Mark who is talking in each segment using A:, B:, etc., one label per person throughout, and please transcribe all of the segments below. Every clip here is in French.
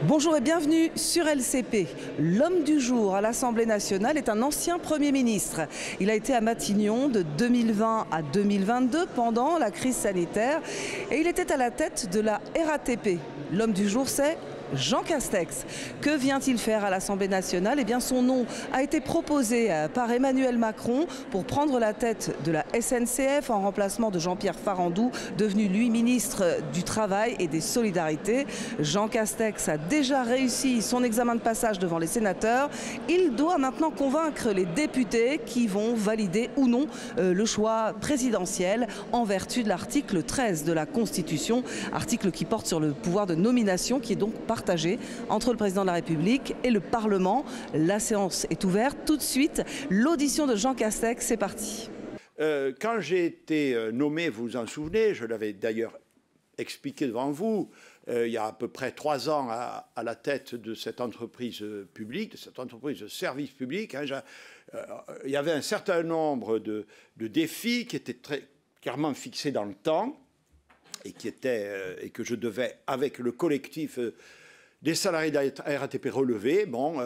A: Bonjour et bienvenue sur LCP. L'homme du jour à l'Assemblée nationale est un ancien Premier ministre. Il a été à Matignon de 2020 à 2022 pendant la crise sanitaire et il était à la tête de la RATP. L'homme du jour, c'est Jean Castex. Que vient-il faire à l'Assemblée nationale? Eh bien, son nom a été proposé par Emmanuel Macron pour prendre la tête de la SNCF en remplacement de Jean-Pierre Farandou, devenu lui ministre du Travail et des Solidarités. Jean Castex a déjà réussi son examen de passage devant les sénateurs. Il doit maintenant convaincre les députés qui vont valider ou non le choix présidentiel en vertu de l'article 13 de la Constitution, article qui porte sur le pouvoir de nomination qui est donc partagé entre le président de la République et le Parlement. La séance est ouverte. Tout de suite, l'audition de Jean Castex, c'est parti.
B: Quand j'ai été nommé, vous vous en souvenez, je l'avais d'ailleurs expliqué devant vous, il y a à peu près 3 ans à la tête de cette entreprise publique, de cette entreprise de service public, il y avait un certain nombre de défis qui étaient très clairement fixés dans le temps et que je devais, avec le collectif des salariés de la RATP relever. Bon,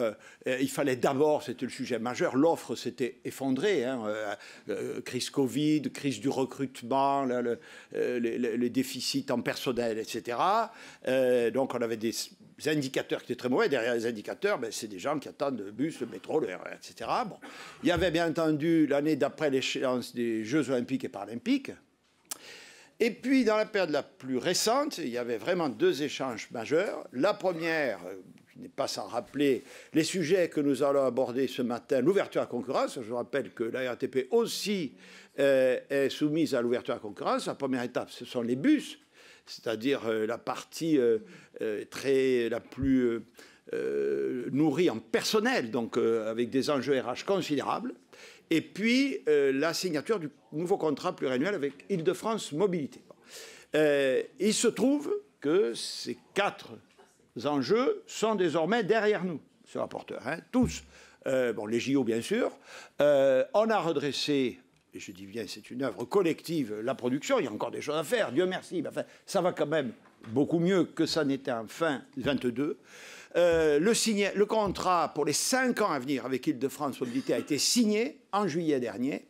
B: il fallait d'abord, c'était le sujet majeur, l'offre s'était effondrée, crise Covid, crise du recrutement, les déficits en personnel, etc. Donc on avait des indicateurs qui étaient très mauvais. Derrière les indicateurs, c'est des gens qui attendent le bus, le métro, le RER, etc. Bon. Il y avait bien entendu l'année d'après l'échéance des Jeux Olympiques et Paralympiques. Et puis, dans la période la plus récente, il y avait vraiment 2 échanges majeurs. La première, qui n'est pas sans rappeler les sujets que nous allons aborder ce matin, l'ouverture à la concurrence. Je rappelle que la RATP aussi est soumise à l'ouverture à la concurrence. La première étape, ce sont les bus, c'est-à-dire la partie la plus nourrie en personnel, donc avec des enjeux RH considérables. Et puis, la signature du nouveau contrat pluriannuel avec Île-de-France Mobilité. Il se trouve que ces 4 enjeux sont désormais derrière nous, ce rapporteur, tous. Les JO, bien sûr. On a redressé, et je dis bien, c'est une œuvre collective, la production. Il y a encore des choses à faire, Dieu merci. Mais enfin, ça va quand même beaucoup mieux que ça n'était en fin 22. Le contrat pour les 5 ans à venir avec Île-de-France Mobilité a été signé en juillet dernier.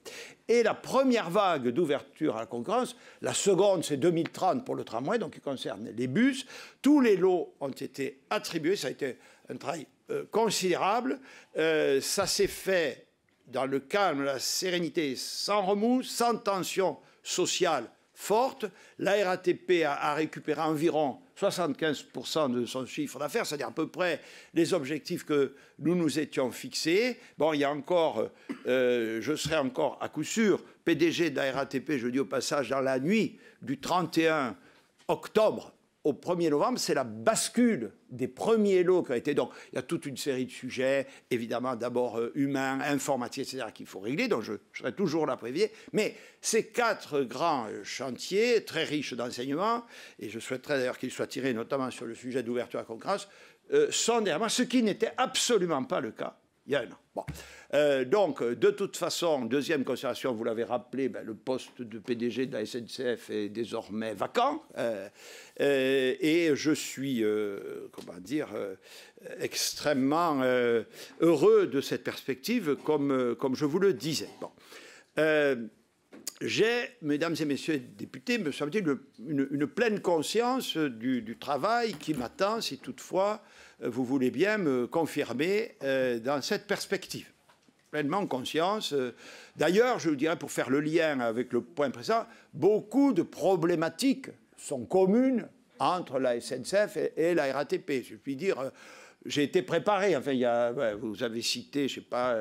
B: Et la première vague d'ouverture à la concurrence, la seconde, c'est 2030 pour le tramway, donc qui concerne les bus. Tous les lots ont été attribués. Ça a été un travail considérable. Ça s'est fait dans le calme, la sérénité, sans remous, sans tension sociale forte. La RATP a récupéré environ 75% de son chiffre d'affaires, c'est-à-dire à peu près les objectifs que nous nous étions fixés. Bon, il y a encore, je serai encore à coup sûr PDG de la RATP, je dis au passage, dans la nuit du 31 octobre au 1er novembre, c'est la bascule des premiers lots qui a été... Donc, il y a toute une série de sujets, évidemment, d'abord humains, informatiques, etc., qu'il faut régler, donc je serai toujours là pour éviter. Mais ces 4 grands chantiers, très riches d'enseignements, et je souhaiterais d'ailleurs qu'ils soient tirés notamment sur le sujet d'ouverture à la concurrence, sont derrière moi, ce qui n'était absolument pas le cas il y a un an. Bon. Donc, de toute façon, deuxième considération, vous l'avez rappelé, le poste de PDG de la SNCF est désormais vacant. Et je suis, extrêmement heureux de cette perspective, comme je vous le disais. Bon. J'ai, mesdames et messieurs les députés, me semble-t-il, une pleine conscience du travail qui m'attend, si toutefois vous voulez bien me confirmer dans cette perspective. Pleinement conscience. D'ailleurs, je vous dirais, pour faire le lien avec le point précédent, beaucoup de problématiques sont communes entre la SNCF et la RATP. Je puis dire... J'ai été préparé, enfin, vous avez cité, je ne sais pas,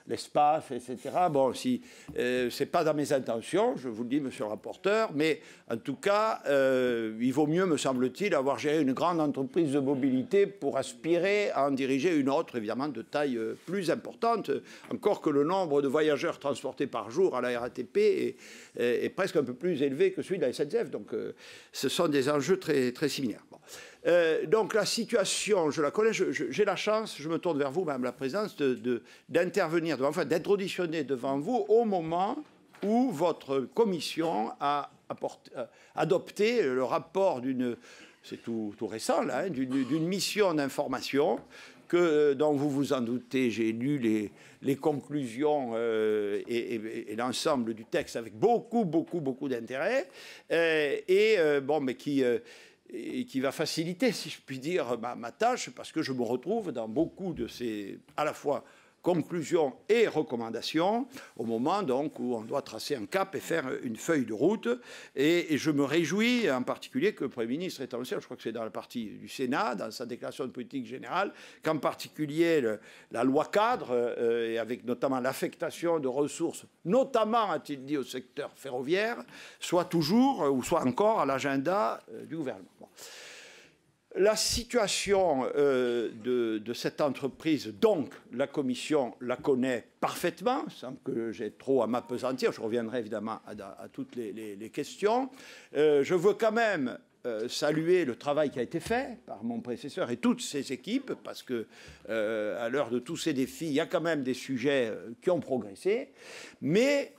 B: l'espace, etc. Bon, si ce n'est pas dans mes intentions, je vous le dis, monsieur le rapporteur, mais en tout cas, il vaut mieux, me semble-t-il, avoir géré une grande entreprise de mobilité pour aspirer à en diriger une autre, évidemment, de taille plus importante, encore que le nombre de voyageurs transportés par jour à la RATP est presque un peu plus élevé que celui de la SNCF. Donc, ce sont des enjeux très, très similaires. Bon. Donc la situation, je la connais, j'ai la chance, je me tourne vers vous, Madame la Présidente, d'intervenir, enfin d'être auditionné devant vous au moment où votre commission a adopté le rapport d'une c'est tout récent, là, hein, d'une mission d'information dont vous vous en doutez, j'ai lu les conclusions et l'ensemble du texte avec beaucoup d'intérêt, mais qui va faciliter, si je puis dire, ma tâche, parce que je me retrouve dans beaucoup de ces, à la fois, conclusions et recommandations, au moment donc où on doit tracer un cap et faire une feuille de route. Et je me réjouis en particulier que le Premier ministre ait annoncé, je crois que c'est dans la partie du Sénat, dans sa déclaration de politique générale, qu'en particulier la loi cadre, et avec notamment l'affectation de ressources, notamment, a-t-il dit, au secteur ferroviaire, soit toujours ou soit encore à l'agenda du gouvernement. Bon. La situation de cette entreprise, donc la Commission la connaît parfaitement, sans que j'ai trop à m'appesantir, je reviendrai évidemment à toutes les questions. Je veux quand même saluer le travail qui a été fait par mon prédécesseur et toutes ses équipes, parce que à l'heure de tous ces défis, il y a quand même des sujets qui ont progressé, mais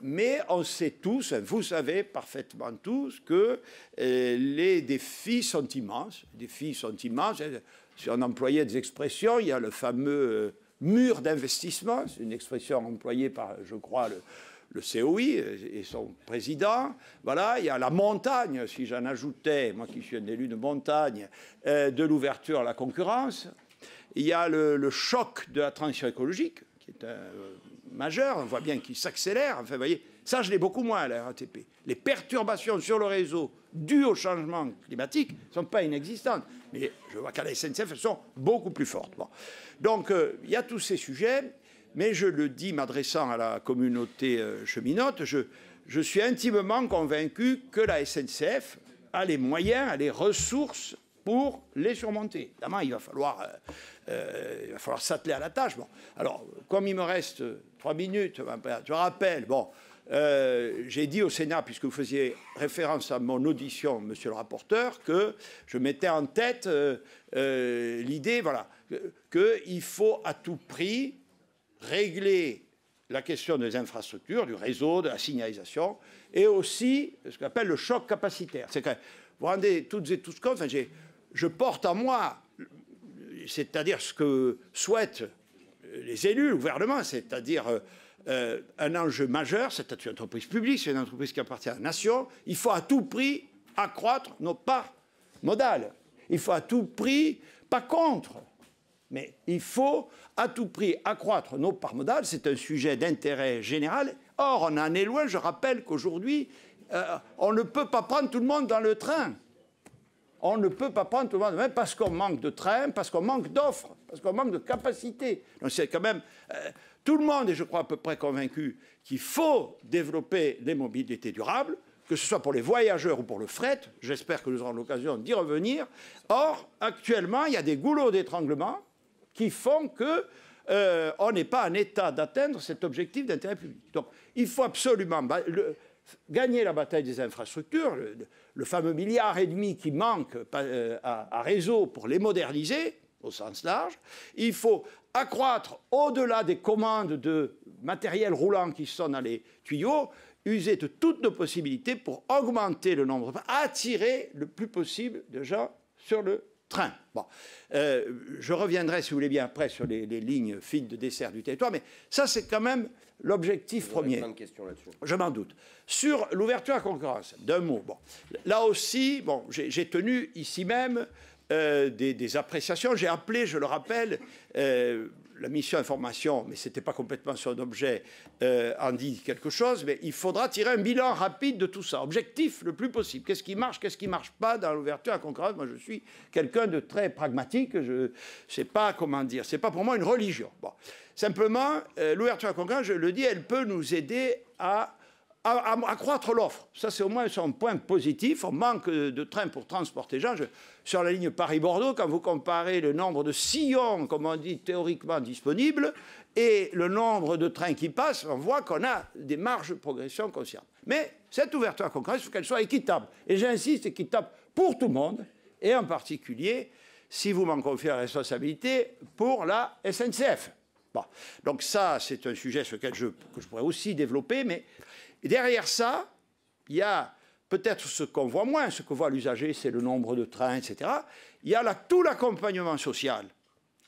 B: on sait tous, vous savez parfaitement tous, que les défis sont immenses. Si on employait des expressions, il y a le fameux mur d'investissement, c'est une expression employée par, je crois, le COI et son président. Voilà, il y a la montagne, si j'en ajoutais, moi qui suis un élu de montagne, de l'ouverture à la concurrence. Il y a le choc de la transition écologique, qui est majeur, on voit bien qu'il s'accélère. Enfin, vous voyez, ça, je l'ai beaucoup moins à la RATP. Les perturbations sur le réseau dues au changement climatique ne sont pas inexistantes. Mais je vois qu'à la SNCF, elles sont beaucoup plus fortes. Bon. Donc, il y a tous ces sujets. Mais je le dis, m'adressant à la communauté cheminote, je suis intimement convaincu que la SNCF a les moyens, a les ressources pour les surmonter. Évidemment, il va falloir s'atteler à la tâche. Bon. Alors, comme il me reste 3 minutes, je rappelle, j'ai dit au Sénat, puisque vous faisiez référence à mon audition, monsieur le rapporteur, que je mettais en tête l'idée, voilà, qu'il faut à tout prix régler la question des infrastructures, du réseau, de la signalisation, et aussi ce qu'on appelle le choc capacitaire. C'est que vous vous rendez toutes et tous compte, je porte en moi, c'est-à-dire ce que souhaitent les élus, le gouvernement, c'est-à-dire un enjeu majeur, c'est une entreprise publique, c'est une entreprise qui appartient à la nation, il faut à tout prix accroître nos parts modales. Il faut à tout prix, pas contre, mais il faut à tout prix accroître nos parts modales. C'est un sujet d'intérêt général. Or, on en est loin. Je rappelle qu'aujourd'hui, on ne peut pas prendre tout le monde dans le train. On ne peut pas prendre tout le monde, même parce qu'on manque de trains, parce qu'on manque d'offres, parce qu'on manque de capacité. Donc c'est quand même... tout le monde est, je crois, à peu près convaincu qu'il faut développer les mobilités durables, que ce soit pour les voyageurs ou pour le fret. J'espère que nous aurons l'occasion d'y revenir. Or, actuellement, il y a des goulots d'étranglement qui font qu'on n'est pas en état d'atteindre cet objectif d'intérêt public. Donc, il faut absolument gagner la bataille des infrastructures, le fameux 1,5 milliard qui manque à réseau pour les moderniser, au sens large. Il faut accroître, au-delà des commandes de matériel roulant qui sont dans les tuyaux, user de toutes nos possibilités pour augmenter le nombre, attirer le plus possible de gens sur le train. Bon. Je reviendrai, si vous voulez bien, après sur les lignes fines de dessert du territoire, mais ça, c'est quand même l'objectif premier.
C: Plein de questions là-dessus.
B: Je m'en doute. Sur l'ouverture à la concurrence, d'un mot. Bon. Là aussi, j'ai tenu ici même des appréciations. J'ai appelé, je le rappelle, la mission information, mais ce n'était pas complètement son objet, en dit quelque chose, mais il faudra tirer un bilan rapide de tout ça, objectif le plus possible. Qu'est-ce qui marche, qu'est-ce qui ne marche pas dans l'ouverture à la concurrence? Moi, je suis quelqu'un de très pragmatique, je ne sais pas comment dire, ce n'est pas pour moi une religion. Bon. Simplement, l'ouverture à la concurrence, je le dis, elle peut nous aider à accroître l'offre. Ça, c'est au moins son point positif. On manque de trains pour transporter les gens. Sur la ligne Paris-Bordeaux, quand vous comparez le nombre de sillons, comme on dit, théoriquement disponibles, et le nombre de trains qui passent, on voit qu'on a des marges de progression considérables. Mais cette ouverture à la concurrence, il faut qu'elle soit équitable. Et j'insiste, équitable pour tout le monde, et en particulier, si vous m'en confiez la responsabilité, pour la SNCF. Bon. Donc ça, c'est un sujet sur lequel que je pourrais aussi développer, mais derrière ça, il y a peut-être ce qu'on voit moins, ce que voit l'usager, c'est le nombre de trains, etc. Il y a là tout l'accompagnement social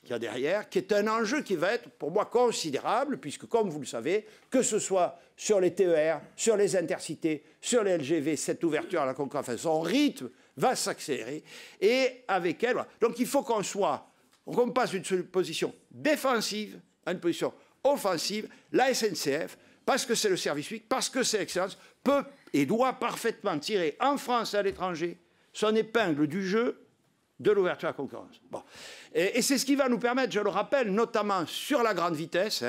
B: qu'il y a derrière, qui est un enjeu qui va être, pour moi, considérable, puisque, comme vous le savez, que ce soit sur les TER, sur les intercités, sur les LGV, cette ouverture à la concurrence, enfin, son rythme va s'accélérer, et avec elle, voilà. Donc il faut qu'on passe d'une position défensive à une position offensive. La SNCF, parce que c'est le service public, parce que c'est l'excellence, peut et doit parfaitement tirer en France et à l'étranger son épingle du jeu de l'ouverture à la concurrence. Bon. Et c'est ce qui va nous permettre, je le rappelle, notamment sur la grande vitesse,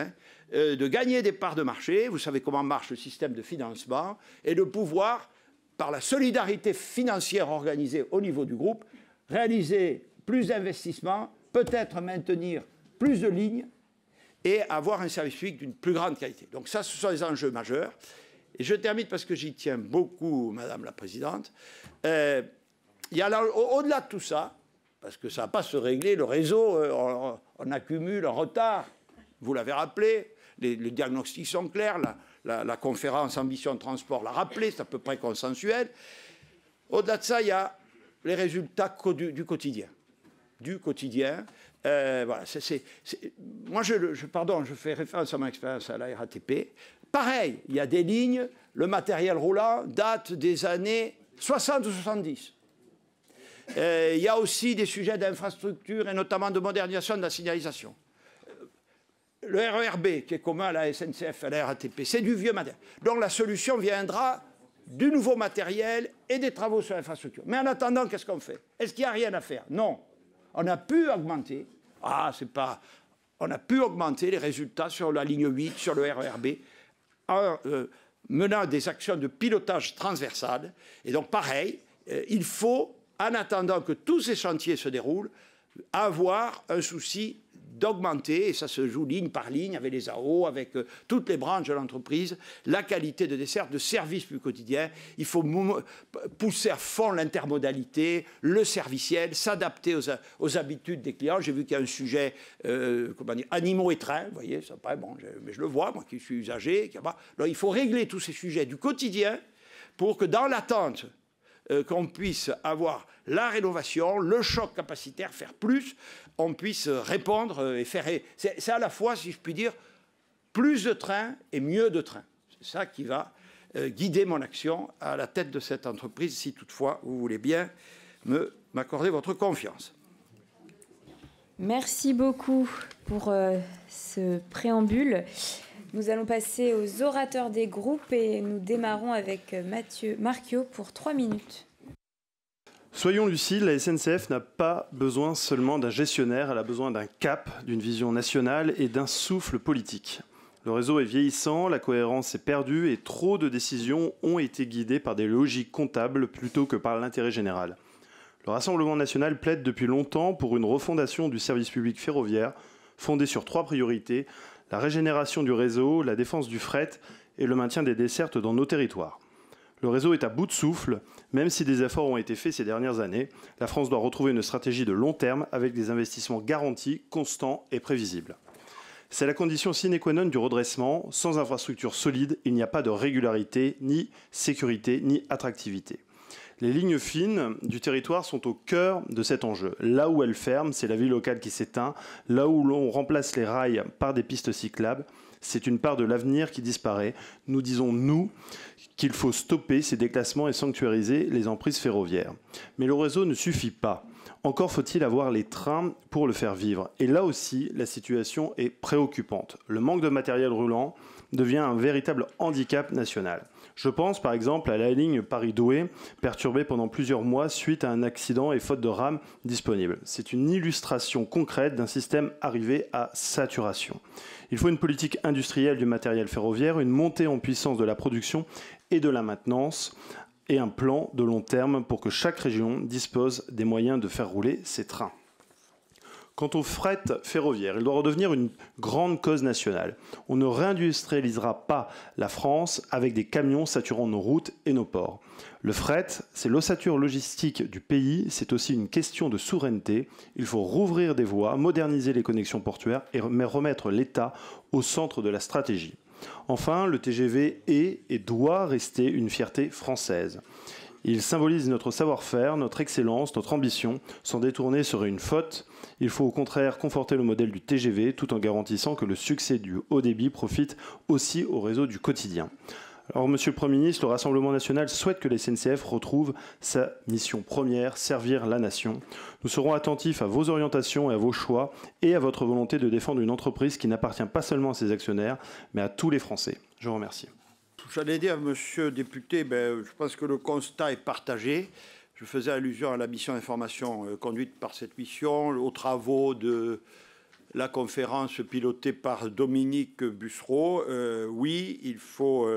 B: de gagner des parts de marché. Vous savez comment marche le système de financement, et de pouvoir, par la solidarité financière organisée au niveau du groupe, réaliser plus d'investissements, peut-être maintenir plus de lignes et avoir un service public d'une plus grande qualité. Donc ça, ce sont les enjeux majeurs. Et je termine parce que j'y tiens beaucoup, Madame la Présidente. Il y a là, au-delà de tout ça, parce que ça ne va pas se régler, le réseau, on accumule un retard. Vous l'avez rappelé, les diagnostics sont clairs, la conférence Ambition de Transport l'a rappelé, c'est à peu près consensuel. Au-delà de ça, il y a les résultats du quotidien. Du quotidien. Voilà, moi, je fais référence à mon expérience à la RATP. Pareil, il y a des lignes, le matériel roulant date des années 60 ou 70. Il y a aussi des sujets d'infrastructure et notamment de modernisation de la signalisation. Le RERB, qui est commun à la SNCF, à la RATP, c'est du vieux matériel. Donc la solution viendra du nouveau matériel et des travaux sur l'infrastructure. Mais en attendant, qu'est-ce qu'on fait? Est-ce qu'il n'y a rien à faire? Non. On a pu augmenter. On a pu augmenter les résultats sur la ligne 8, sur le RERB, en menant des actions de pilotage transversal. Et donc, pareil, il faut, en attendant que tous ces chantiers se déroulent, avoir un souci d'augmenter, et ça se joue ligne par ligne avec les AO, avec toutes les branches de l'entreprise, la qualité de dessert, de service plus quotidien. Il faut pousser à fond l'intermodalité, le serviciel, s'adapter aux habitudes des clients. J'ai vu qu'il y a un sujet, animaux et trains, vous voyez, ça paraît bon, mais je le vois, moi qui suis usager. Alors, il faut régler tous ces sujets du quotidien pour que dans l'attente, qu'on puisse avoir la rénovation, le choc capacitaire, faire plus, on puisse répondre et faire... C'est à la fois, si je puis dire, plus de trains et mieux de trains. C'est ça qui va guider mon action à la tête de cette entreprise, si toutefois vous voulez bien m'accorder votre confiance.
C: Merci beaucoup pour ce préambule. Nous allons passer aux orateurs des groupes et nous démarrons avec Mathieu Marquiot pour 3 minutes.
D: Soyons lucides, la SNCF n'a pas besoin seulement d'un gestionnaire, elle a besoin d'un cap, d'une vision nationale et d'un souffle politique. Le réseau est vieillissant, la cohérence est perdue et trop de décisions ont été guidées par des logiques comptables plutôt que par l'intérêt général. Le Rassemblement national plaide depuis longtemps pour une refondation du service public ferroviaire fondée sur 3 priorités, la régénération du réseau, la défense du fret et le maintien des dessertes dans nos territoires. Le réseau est à bout de souffle, même si des efforts ont été faits ces dernières années. La France doit retrouver une stratégie de long terme avec des investissements garantis, constants et prévisibles. C'est la condition sine qua non du redressement. Sans infrastructure solide, il n'y a pas de régularité, ni sécurité, ni attractivité. Les lignes fines du territoire sont au cœur de cet enjeu. Là où elles ferment, c'est la vie locale qui s'éteint. Là où l'on remplace les rails par des pistes cyclables, c'est une part de l'avenir qui disparaît. Nous disons, nous, qu'il faut stopper ces déclassements et sanctuariser les emprises ferroviaires. Mais le réseau ne suffit pas. Encore faut-il avoir les trains pour le faire vivre. Et là aussi, la situation est préoccupante. Le manque de matériel roulant devient un véritable handicap national. Je pense par exemple à la ligne Paris-Douai, perturbée pendant plusieurs mois suite à un accident et faute de rames disponibles. C'est une illustration concrète d'un système arrivé à saturation. Il faut une politique industrielle du matériel ferroviaire, une montée en puissance de la production et de la maintenance, et un plan de long terme pour que chaque région dispose des moyens de faire rouler ses trains. Quant au fret ferroviaire, il doit redevenir une grande cause nationale. On ne réindustrialisera pas la France avec des camions saturant nos routes et nos ports. Le fret, c'est l'ossature logistique du pays, c'est aussi une question de souveraineté. Il faut rouvrir des voies, moderniser les connexions portuaires et remettre l'État au centre de la stratégie. Enfin, le TGV est et doit rester une fierté française. Il symbolise notre savoir-faire, notre excellence, notre ambition. S'en détourner serait une faute. Il faut au contraire conforter le modèle du TGV tout en garantissant que le succès du haut débit profite aussi au réseau du quotidien. Alors, Monsieur le Premier ministre, le Rassemblement national souhaite que la SNCF retrouve sa mission première, servir la nation. Nous serons attentifs à vos orientations et à vos choix et à votre volonté de défendre une entreprise qui n'appartient pas seulement à ses actionnaires, mais à tous les Français. Je vous remercie.
B: J'allais dire, Monsieur le député, je pense que le constat est partagé. Je faisais allusion à la mission d'information conduite par cette mission, aux travaux de la conférence pilotée par Dominique Bussereau. Oui, il faut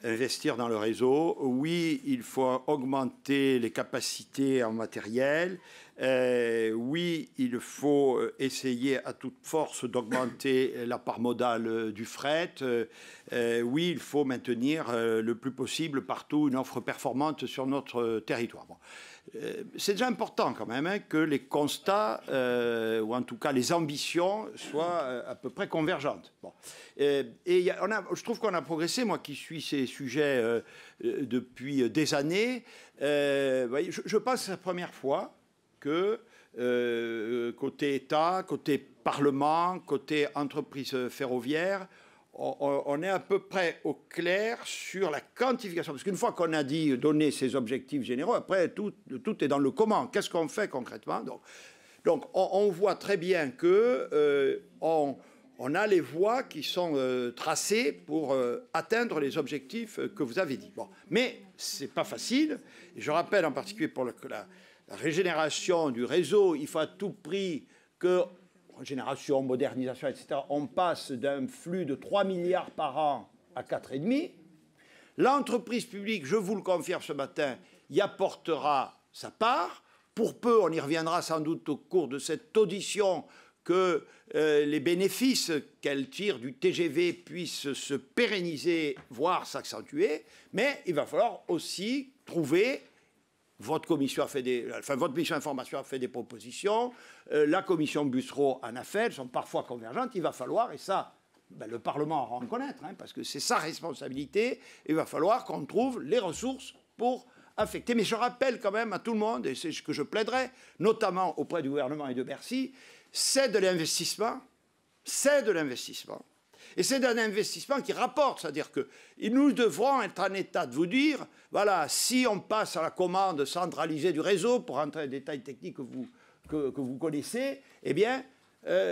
B: investir dans le réseau. Oui, il faut augmenter les capacités en matériel. Oui, il faut essayer à toute force d'augmenter la part modale du fret. Oui, il faut maintenir le plus possible partout une offre performante sur notre territoire. Bon. C'est déjà important quand même que les constats, ou en tout cas les ambitions, soient à peu près convergentes. Bon. Je trouve qu'on a progressé, moi qui suis ces sujets depuis des années. Je pense que c'est la première fois que côté État, côté Parlement, côté entreprise ferroviaire, on est à peu près au clair sur la quantification. Parce qu'une fois qu'on a donné ces objectifs généraux, après, tout est dans le comment. Qu'est-ce qu'on fait concrètement? Donc on voit très bien que on a les voies qui sont tracées pour atteindre les objectifs que vous avez dit. Bon. Mais ce n'est pas facile. Et je rappelle en particulier pour la régénération du réseau, il faut à tout prix que... Régénération, modernisation, etc., on passe d'un flux de 3 milliards par an à 4,5. L'entreprise publique, je vous le confirme ce matin, y apportera sa part. Pour peu, on y reviendra sans doute au cours de cette audition, que les bénéfices qu'elle tire du TGV puissent se pérenniser, voire s'accentuer. Mais il va falloir aussi trouver... Votre mission d'information a fait des propositions, la commission Bussereau en a fait, elles sont parfois convergentes. Il va falloir, et ça, le Parlement en reconnaître, parce que c'est sa responsabilité, il va falloir qu'on trouve les ressources pour affecter. Mais je rappelle quand même à tout le monde, et c'est ce que je plaiderai, notamment auprès du gouvernement et de Bercy, c'est de l'investissement, Et c'est un investissement qui rapporte, c'est-à-dire que nous devrons être en état de vous dire, voilà, si on passe à la commande centralisée du réseau, pour entrer dans les détails techniques que vous connaissez, eh bien,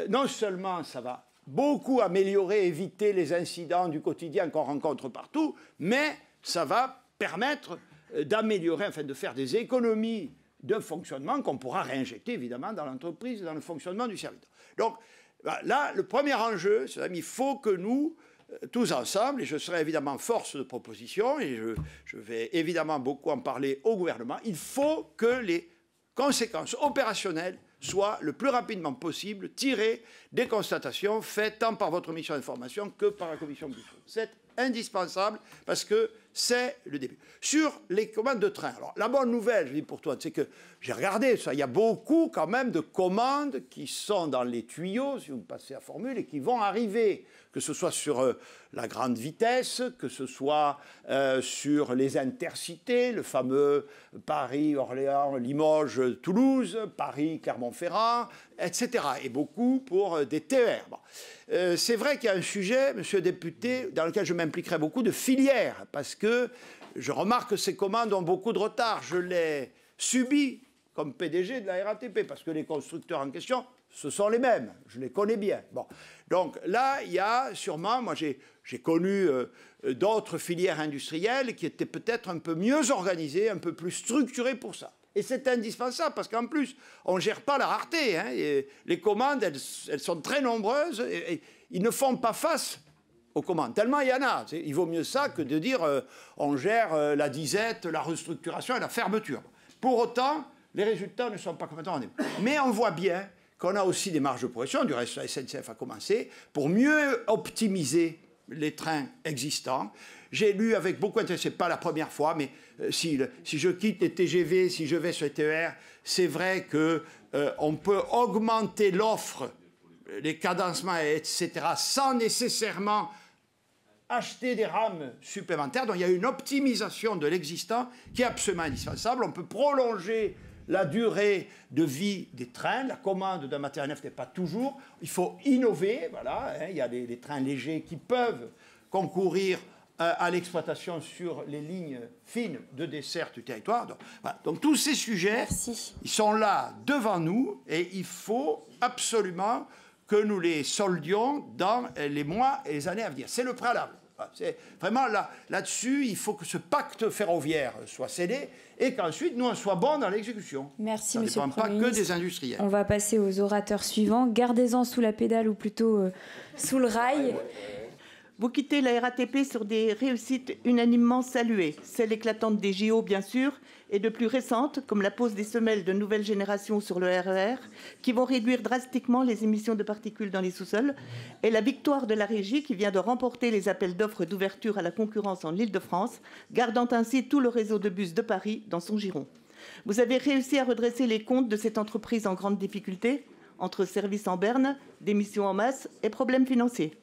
B: non seulement ça va beaucoup améliorer, éviter les incidents du quotidien qu'on rencontre partout, mais ça va permettre d'améliorer, enfin de faire des économies de fonctionnement qu'on pourra réinjecter évidemment dans l'entreprise, dans le fonctionnement du service. Donc, là, le premier enjeu, c'est qu'il faut que nous, tous ensemble, et je serai évidemment force de proposition, et je vais évidemment beaucoup en parler au gouvernement, il faut que les conséquences opérationnelles soient le plus rapidement possible tirées des constatations faites tant par votre mission d'information que par la commission Bussereau. C'est indispensable parce que c'est le début. Sur les commandes de train, alors la bonne nouvelle, je dis pour toi, c'est que j'ai regardé ça, il y a beaucoup quand même de commandes qui sont dans les tuyaux, si vous me passez la formule, et qui vont arriver, que ce soit sur la grande vitesse, que ce soit sur les intercités, le fameux Paris, Orléans, Limoges, Toulouse, Paris, Clermont-Ferrand, etc. Et beaucoup pour des TER. Bon. C'est vrai qu'il y a un sujet, monsieur le député, dans lequel je m'impliquerai beaucoup, de filière, parce que je remarque que ces commandes ont beaucoup de retard. Je l'ai subi comme PDG de la RATP, parce que les constructeurs en question, ce sont les mêmes. Je les connais bien. Bon. Donc là, il y a sûrement, moi j'ai connu d'autres filières industrielles qui étaient peut-être un peu mieux organisées, un peu plus structurées pour ça. Et c'est indispensable parce qu'en plus, on ne gère pas la rareté. Hein, et les commandes, elles sont très nombreuses et ils ne font pas face aux commandes. Tellement il y en a. Il vaut mieux ça que de dire on gère la disette, la restructuration et la fermeture. Pour autant, les résultats ne sont pas complètement rendus. Mais on voit bien qu'on a aussi des marges de progression, du reste la SNCF a commencé, pour mieux optimiser les trains existants. J'ai lu avec beaucoup d'intérêt, ce n'est pas la première fois, mais si je quitte les TGV, si je vais sur les TER, c'est vrai qu'on peut augmenter l'offre, les cadencements, etc., sans nécessairement acheter des rames supplémentaires. Donc il y a une optimisation de l'existant qui est absolument indispensable. On peut prolonger la durée de vie des trains. La commande d'un matériel neuf n'est pas toujours. Il faut innover. Voilà, hein. Il y a des trains légers qui peuvent concourir à l'exploitation sur les lignes fines de dessert du territoire. Donc, voilà. Donc tous ces sujets, ils sont là devant nous et il faut absolument que nous les soldions dans les mois et les années à venir. C'est le préalable. C'est vraiment là-dessus, il faut que ce pacte ferroviaire soit scellé et qu'ensuite nous en soyons bons dans l'exécution.
C: Merci,
B: Monsieur le Premier ministre. Ça ne dépend pas que des industriels.
C: On va passer aux orateurs suivants. Gardez-en sous la pédale ou plutôt sous le rail.
E: Vous quittez la RATP sur des réussites unanimement saluées, celle éclatante des JO bien sûr, et de plus récentes, comme la pose des semelles de nouvelle génération sur le RER, qui vont réduire drastiquement les émissions de particules dans les sous-sols, et la victoire de la régie qui vient de remporter les appels d'offres d'ouverture à la concurrence en Île-de-France, gardant ainsi tout le réseau de bus de Paris dans son giron. Vous avez réussi à redresser les comptes de cette entreprise en grande difficulté, entre services en berne, démissions en masse et problèmes financiers.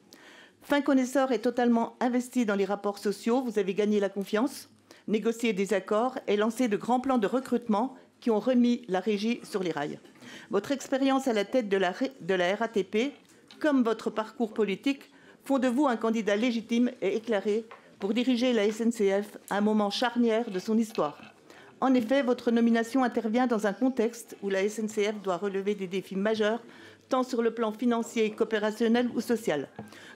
E: Fin connaisseur et totalement investi dans les rapports sociaux, vous avez gagné la confiance, négocié des accords et lancé de grands plans de recrutement qui ont remis la régie sur les rails. Votre expérience à la tête de la RATP, comme votre parcours politique, font de vous un candidat légitime et éclairé pour diriger la SNCF à un moment charnière de son histoire. En effet, votre nomination intervient dans un contexte où la SNCF doit relever des défis majeurs tant sur le plan financier, qu'opérationnel ou social.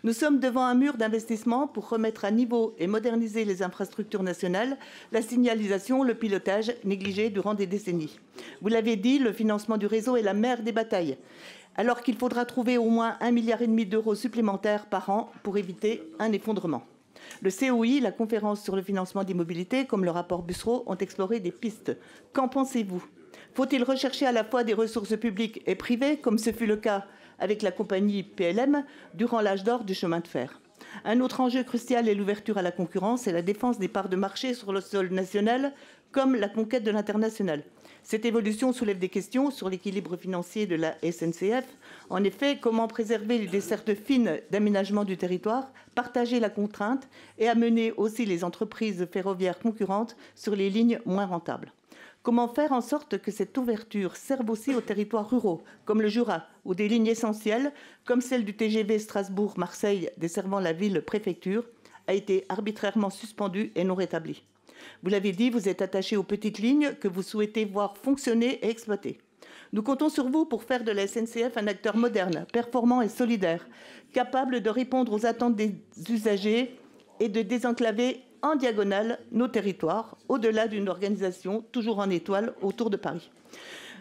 E: Nous sommes devant un mur d'investissement pour remettre à niveau et moderniser les infrastructures nationales, la signalisation, le pilotage négligés durant des décennies. Vous l'avez dit, le financement du réseau est la mère des batailles, alors qu'il faudra trouver au moins 1,5 milliard d'euros supplémentaires par an pour éviter un effondrement. Le COI, la conférence sur le financement des mobilités, comme le rapport Bussereau, ont exploré des pistes. Qu'en pensez-vous ? Faut-il rechercher à la fois des ressources publiques et privées, comme ce fut le cas avec la compagnie PLM durant l'âge d'or du chemin de fer? Un autre enjeu crucial est l'ouverture à la concurrence et la défense des parts de marché sur le sol national, comme la conquête de l'international. Cette évolution soulève des questions sur l'équilibre financier de la SNCF. En effet, comment préserver les dessertes fines d'aménagement du territoire, partager la contrainte et amener aussi les entreprises ferroviaires concurrentes sur les lignes moins rentables? Comment faire en sorte que cette ouverture serve aussi aux territoires ruraux, comme le Jura, ou des lignes essentielles, comme celle du TGV Strasbourg-Marseille desservant la ville-préfecture, a été arbitrairement suspendue et non rétablie? Vous l'avez dit, vous êtes attaché aux petites lignes que vous souhaitez voir fonctionner et exploiter. Nous comptons sur vous pour faire de la SNCF un acteur moderne, performant et solidaire, capable de répondre aux attentes des usagers et de désenclaver en diagonale nos territoires, au-delà d'une organisation toujours en étoile autour de Paris.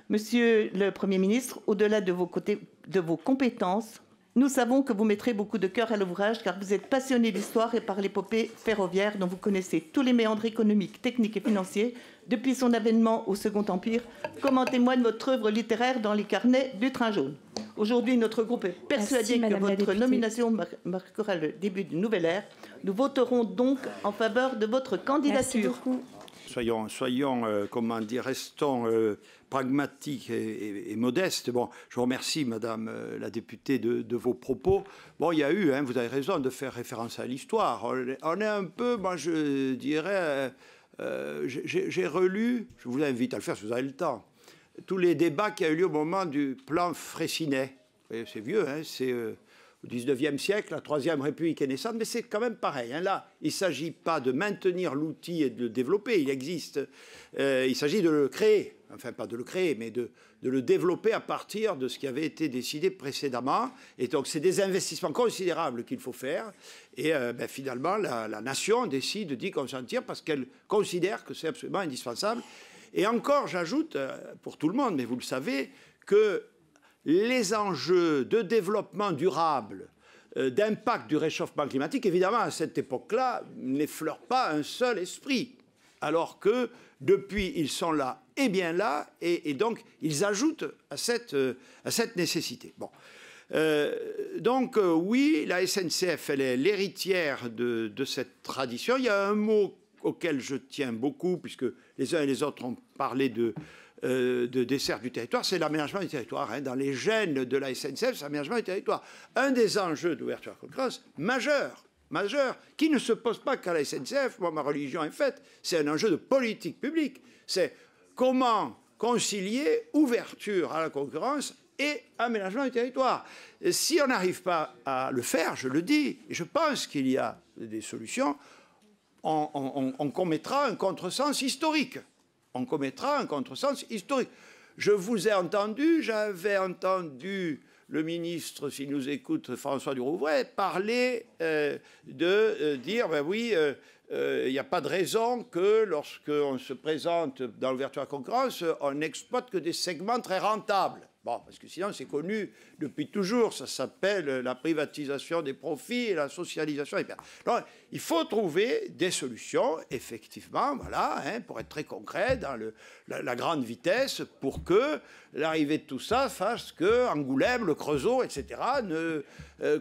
E: Monsieur le Premier ministre, au-delà de vos compétences, nous savons que vous mettrez beaucoup de cœur à l'ouvrage car vous êtes passionné d'histoire et par l'épopée ferroviaire dont vous connaissez tous les méandres économiques, techniques et financiers depuis son avènement au Second Empire, comme en témoigne votre œuvre littéraire dans les carnets du Train jaune. Aujourd'hui, notre groupe est persuadé que votre nomination marquera le début d'une nouvelle ère. Nous voterons donc en faveur de votre candidature.
B: Soyons restons pragmatiques et modestes. Bon, je vous remercie, Madame la députée, de vos propos. Bon, il y a eu, vous avez raison de faire référence à l'histoire. On est un peu, moi je dirais, j'ai relu, je vous invite à le faire si vous avez le temps, tous les débats qui ont eu lieu au moment du plan Freycinet. C'est vieux, c'est au XIXe siècle, la Troisième République est naissante, mais c'est quand même pareil. Là, il ne s'agit pas de maintenir l'outil et de le développer, il existe. Il s'agit de le créer, enfin pas de le créer, mais de le développer à partir de ce qui avait été décidé précédemment. Et donc, c'est des investissements considérables qu'il faut faire. Et finalement, la nation décide d'y consentir parce qu'elle considère que c'est absolument indispensable. Et encore, j'ajoute, pour tout le monde, mais vous le savez, que les enjeux de développement durable, d'impact du réchauffement climatique, évidemment, à cette époque-là, n'effleurent pas un seul esprit. Alors que, depuis, ils sont là et bien là, et donc, ils ajoutent à cette nécessité. Bon. Donc, oui, la SNCF, elle est l'héritière de cette tradition. Il y a un mot auquel je tiens beaucoup, puisque les uns et les autres ont parlé de dessert du territoire, c'est l'aménagement du territoire. Dans les gènes de la SNCF, c'est l'aménagement du territoire. Un des enjeux d'ouverture à la concurrence majeur, majeur qui ne se pose pas qu'à la SNCF. Moi, ma religion est faite. C'est un enjeu de politique publique. C'est comment concilier ouverture à la concurrence et aménagement du territoire. Et si on n'arrive pas à le faire, je le dis, et je pense qu'il y a des solutions, on commettra un contresens historique. On commettra un contresens historique. Je vous ai entendu, j'avais entendu le ministre, s'il nous écoute, François Durouvray, parler dire, ben oui, il n'y a pas de raison que lorsqu'on se présente dans l'ouverture à la concurrence, on n'exploite que des segments très rentables. Bon, parce que sinon, c'est connu depuis toujours. Ça s'appelle la privatisation des profits et la socialisation des pertes. Donc, il faut trouver des solutions, effectivement, voilà, hein, pour être très concret, dans la grande vitesse, pour que l'arrivée de tout ça fasse que Angoulême, le Creusot, etc.,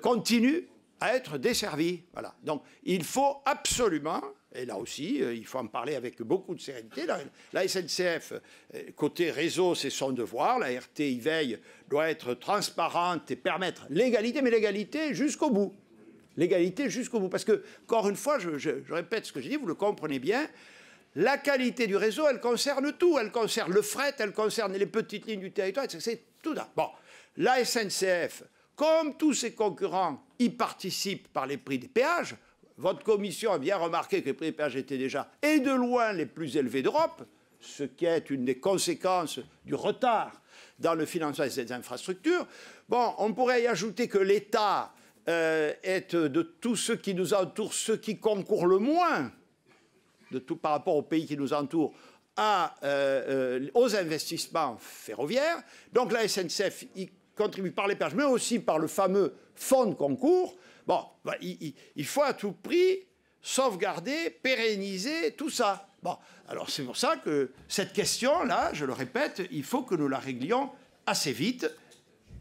B: continuent à être desservis. Voilà. Donc, il faut absolument... Et là aussi, il faut en parler avec beaucoup de sérénité. La SNCF, côté réseau, c'est son devoir. La RT y veille, doit être transparente et permettre l'égalité, mais l'égalité jusqu'au bout. L'égalité jusqu'au bout. Parce que, encore une fois, je répète ce que j'ai dit, vous le comprenez bien, la qualité du réseau, elle concerne tout. Elle concerne le fret, elle concerne les petites lignes du territoire, c'est tout là. Bon, la SNCF, comme tous ses concurrents, y participent par les prix des péages. Votre commission a bien remarqué que les prix des péages étaient déjà, et de loin, les plus élevés d'Europe, ce qui est une des conséquences du retard dans le financement de ces infrastructures. Bon, on pourrait y ajouter que l'État est de tous ceux qui nous entourent, ceux qui concourent le moins, de tout par rapport aux pays qui nous entourent, aux investissements ferroviaires. Donc la SNCF y contribue par les péages, mais aussi par le fameux fonds de concours. Bon, il faut à tout prix sauvegarder, pérenniser tout ça. Bon, alors c'est pour ça que cette question-là, je le répète, il faut que nous la réglions assez vite.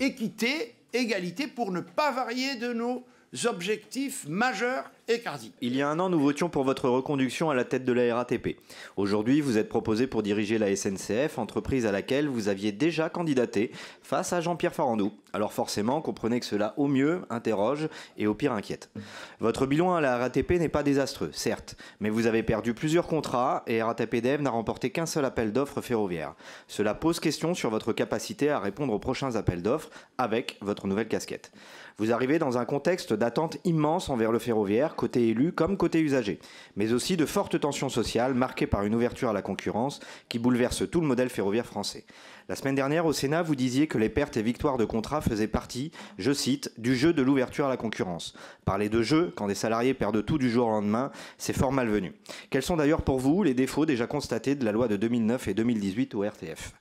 B: Équité, égalité, pour ne pas varier de nos objectifs majeurs et cardinaux.
F: Il y a un an, nous votions pour votre reconduction à la tête de la RATP. Aujourd'hui, vous êtes proposé pour diriger la SNCF, entreprise à laquelle vous aviez déjà candidaté face à Jean-Pierre Farandou. Alors forcément, comprenez que cela au mieux interroge et au pire inquiète. Votre bilan à la RATP n'est pas désastreux, certes, mais vous avez perdu plusieurs contrats et RATP Dev n'a remporté qu'un seul appel d'offres ferroviaire. Cela pose question sur votre capacité à répondre aux prochains appels d'offres avec votre nouvelle casquette. Vous arrivez dans un contexte d'attente immense envers le ferroviaire, côté élu comme côté usager, mais aussi de fortes tensions sociales marquées par une ouverture à la concurrence qui bouleverse tout le modèle ferroviaire français. La semaine dernière, au Sénat, vous disiez que les pertes et victoires de contrats faisaient partie, je cite, du jeu de l'ouverture à la concurrence. Parler de jeu, quand des salariés perdent tout du jour au lendemain, c'est fort malvenu. Quels sont d'ailleurs pour vous les défauts déjà constatés de la loi de 2009 et 2018 au RTF ?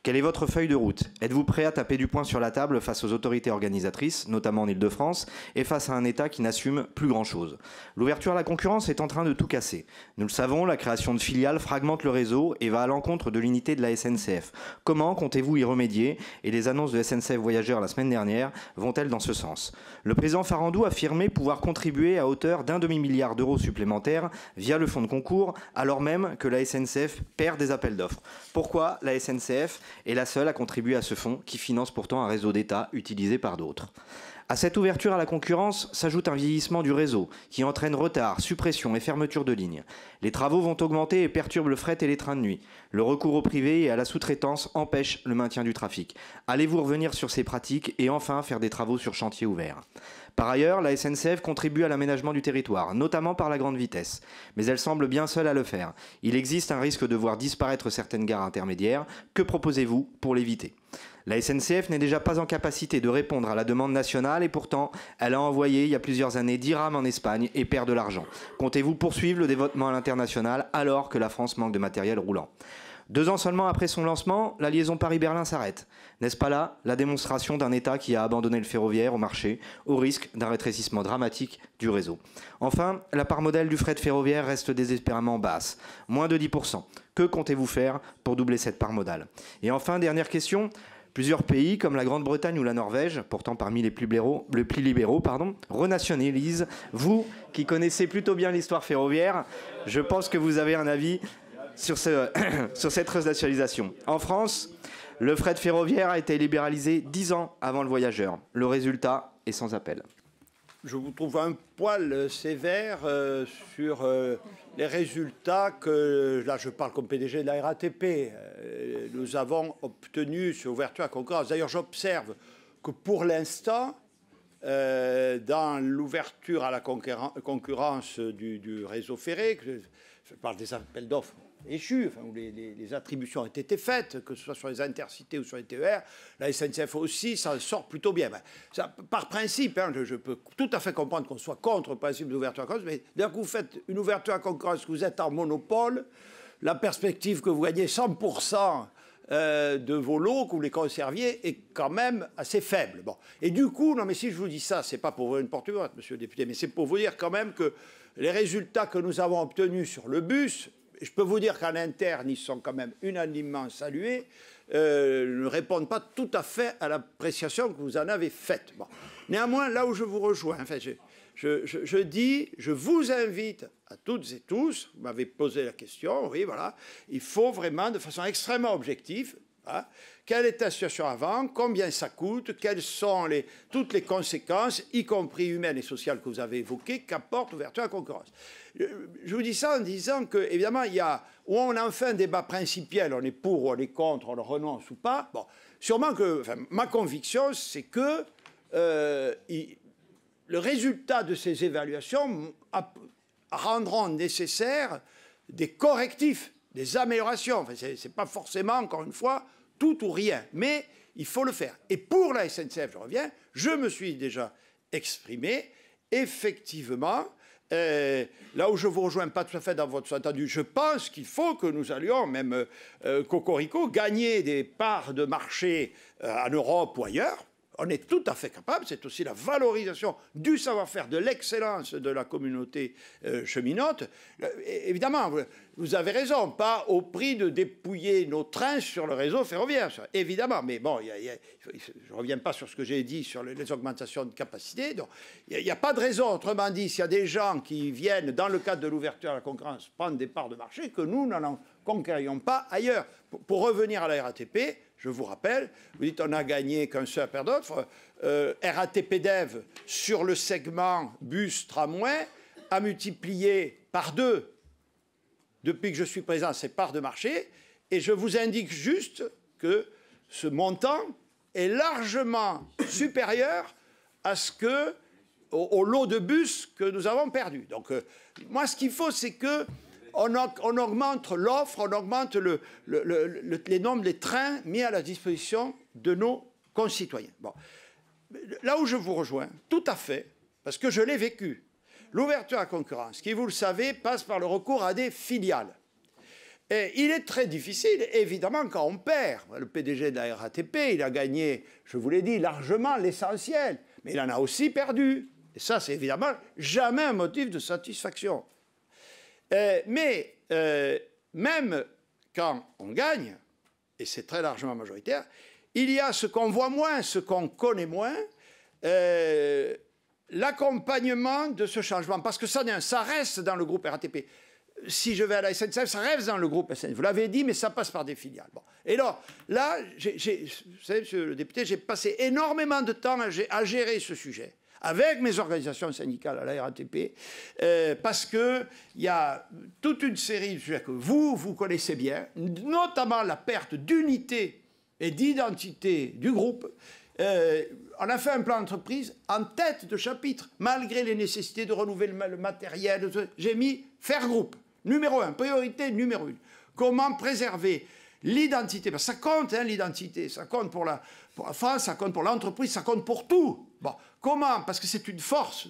F: Quelle est votre feuille de route ? Êtes-vous prêt à taper du poing sur la table face aux autorités organisatrices, notamment en Île-de-France, et face à un État qui n'assume plus grand-chose ? L'ouverture à la concurrence est en train de tout casser. Nous le savons, la création de filiales fragmente le réseau et va à l'encontre de l'unité de la SNCF. Comment comptez-vous y remédier ? Et les annonces de SNCF Voyageurs la semaine dernière vont-elles dans ce sens ? Le président Farandou a affirmé pouvoir contribuer à hauteur d'1 demi-milliard d'euros supplémentaires via le fonds de concours, alors même que la SNCF perd des appels d'offres. Pourquoi la SNCF est la seule à contribuer à ce fonds qui finance pourtant un réseau d'État utilisé par d'autres. À cette ouverture à la concurrence s'ajoute un vieillissement du réseau qui entraîne retard, suppression et fermeture de lignes. Les travaux vont augmenter et perturbent le fret et les trains de nuit. Le recours au privé et à la sous-traitance empêche le maintien du trafic. Allez-vous revenir sur ces pratiques et enfin faire des travaux sur chantier ouvert ? Par ailleurs, la SNCF contribue à l'aménagement du territoire, notamment par la grande vitesse. Mais elle semble bien seule à le faire. Il existe un risque de voir disparaître certaines gares intermédiaires. Que proposez-vous pour l'éviter ? La SNCF n'est déjà pas en capacité de répondre à la demande nationale et pourtant, elle a envoyé il y a plusieurs années 10 rames en Espagne et perd de l'argent. Comptez-vous poursuivre le développement à l'international alors que la France manque de matériel roulant ? 2 ans seulement après son lancement, la liaison Paris-Berlin s'arrête. N'est-ce pas là la démonstration d'un État qui a abandonné le ferroviaire au marché, au risque d'un rétrécissement dramatique du réseau ? Enfin, la part modèle du fret ferroviaire reste désespérément basse, moins de 10%. Que comptez-vous faire pour doubler cette part modale ? Et enfin, dernière question. Plusieurs pays, comme la Grande-Bretagne ou la Norvège, pourtant parmi les plus libéraux, renationalisent. Vous, qui connaissez plutôt bien l'histoire ferroviaire, je pense que vous avez un avis sur cette renationalisation. En France, le fret ferroviaire a été libéralisé 10 ans avant le voyageur. Le résultat est sans appel.
B: je vous trouve un poil sévère sur les résultats que, là je parle comme PDG de la RATP, nous avons obtenus sur l'ouverture à la concurrence. D'ailleurs, j'observe que pour l'instant, dans l'ouverture à la concurrence du réseau ferré, je parle des appels d'offres échus, enfin, où les attributions ont été faites, que ce soit sur les intercités ou sur les TER, la SNCF aussi, ça sort plutôt bien. Ben, ça, par principe, hein, je peux tout à fait comprendre qu'on soit contre le principe d'ouverture à la concurrence, mais dès que vous faites une ouverture à la concurrence, que vous êtes en monopole, la perspective que vous gagnez 100% de vos lots, que vous les conserviez, est quand même assez faible. Bon. Et du coup, non mais si je vous dis ça, c'est pas pour vous une porte-ouverte, monsieur le député, mais c'est pour vous dire quand même que les résultats que nous avons obtenus sur le bus, je peux vous dire qu'en interne, ils sont quand même unanimement salués, ne répondent pas tout à fait à l'appréciation que vous en avez faite. Bon. Néanmoins, là où je vous rejoins, enfin, je vous invite à toutes et tous, vous m'avez posé la question, oui, voilà, il faut vraiment, de façon extrêmement objective, hein, quelle est la situation avant, combien ça coûte, quelles sont toutes les conséquences, y compris humaines et sociales que vous avez évoquées, qu'apporte l'ouverture à la concurrence. Je vous dis ça en disant que, évidemment, il y a, où on a enfin un débat principiel, on est pour ou on est contre, on le renonce ou pas. Bon, sûrement que, enfin, ma conviction, c'est que le résultat de ces évaluations rendront nécessaires des correctifs, des améliorations. Enfin, ce n'est pas forcément, encore une fois, tout ou rien, mais il faut le faire. Et pour la SNCF, je reviens, je me suis déjà exprimé, effectivement, là où je ne vous rejoins pas tout à fait dans votre sous-entendu, je pense qu'il faut que nous allions, même cocorico, gagner des parts de marché en Europe ou ailleurs. On est tout à fait capable, c'est aussi la valorisation du savoir-faire, de l'excellence de la communauté cheminote. Évidemment, vous avez raison, pas au prix de dépouiller nos trains sur le réseau ferroviaire, ça, évidemment. Mais bon, je ne reviens pas sur ce que j'ai dit sur les augmentations de capacité. Donc, il n'y a pas de raison, autrement dit, s'il y a des gens qui viennent, dans le cadre de l'ouverture à la concurrence, prendre des parts de marché, que nous n'en conquérions pas ailleurs. Pour revenir à la RATP, je vous rappelle, vous dites on n'a gagné qu'un seul appel d'offres. RATP Dev, sur le segment bus-tramway, a multiplié par 2 depuis que je suis présent ces parts de marché. Et je vous indique juste que ce montant est largement supérieur à ce que, au lot de bus que nous avons perdu. Donc, moi, ce qu'il faut, c'est que on augmente l'offre, on augmente les nombres des trains mis à la disposition de nos concitoyens. Bon. Là où je vous rejoins, tout à fait, parce que je l'ai vécu, l'ouverture à la concurrence, qui, vous le savez, passe par le recours à des filiales. Et il est très difficile, évidemment, quand on perd. Le PDG de la RATP, il a gagné, je vous l'ai dit, largement l'essentiel, mais il en a aussi perdu. Et ça, c'est évidemment jamais un motif de satisfaction. Mais même quand on gagne, et c'est très largement majoritaire, il y a ce qu'on voit moins, ce qu'on connaît moins, l'accompagnement de ce changement. Parce que ça reste dans le groupe RATP. Si je vais à la SNCF, ça reste dans le groupe SNCF. Vous l'avez dit, mais ça passe par des filiales. Bon. Et là, vous savez, monsieur le député, j'ai passé énormément de temps à gérer ce sujet avec mes organisations syndicales à la RATP, parce qu'il y a toute une série de sujets que vous connaissez bien, notamment la perte d'unité et d'identité du groupe. On a fait un plan d'entreprise en tête de chapitre, malgré les nécessités de renouveler le matériel. J'ai mis faire groupe, numéro 1, priorité numéro 1. Comment préserver l'identité, parce que ça compte, hein, l'identité, ça compte pour la France, ça compte pour l'entreprise, ça compte pour tout. Bon, comment? Parce que c'est une force,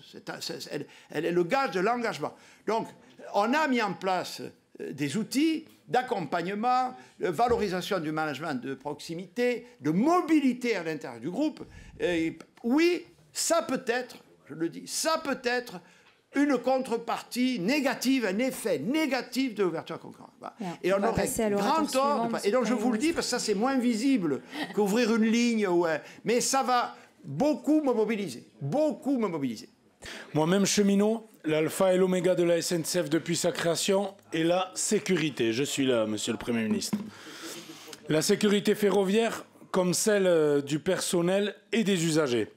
B: elle est le gage de l'engagement. Donc, on a mis en place des outils d'accompagnement, de valorisation du management de proximité, de mobilité à l'intérieur du groupe. Et oui, ça peut être, je le dis, ça peut être une contrepartie négative, un effet négatif de l'ouverture à la concurrence. Et on aurait grand tort. Et donc je vous le dis, parce que ça c'est moins visible qu'ouvrir une ligne, mais ça va beaucoup me mobiliser. Beaucoup me mobiliser.
G: Moi-même cheminot, l'alpha et l'oméga de la SNCF depuis sa création est la sécurité. Je suis là, monsieur le Premier ministre. La sécurité ferroviaire comme celle du personnel et des usagers.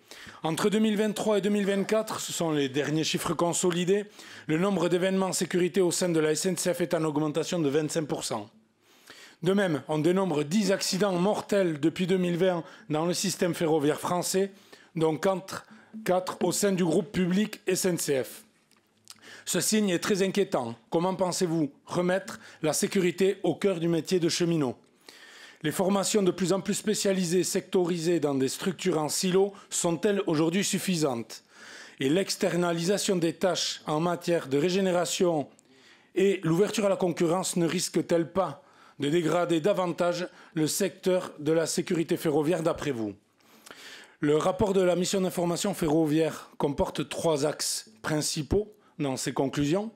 G: Entre 2023 et 2024, ce sont les derniers chiffres consolidés, le nombre d'événements sécurité au sein de la SNCF est en augmentation de 25%. De même, on dénombre 10 accidents mortels depuis 2020 dans le système ferroviaire français, dont 4 au sein du groupe public SNCF. Ce signe est très inquiétant. Comment pensez-vous remettre la sécurité au cœur du métier de cheminot? Les formations de plus en plus spécialisées, sectorisées dans des structures en silo sont-elles aujourd'hui suffisantes? Et l'externalisation des tâches en matière de régénération et l'ouverture à la concurrence ne risquent-elles pas de dégrader davantage le secteur de la sécurité ferroviaire d'après vous? Le rapport de la mission d'information ferroviaire comporte 3 axes principaux dans ses conclusions.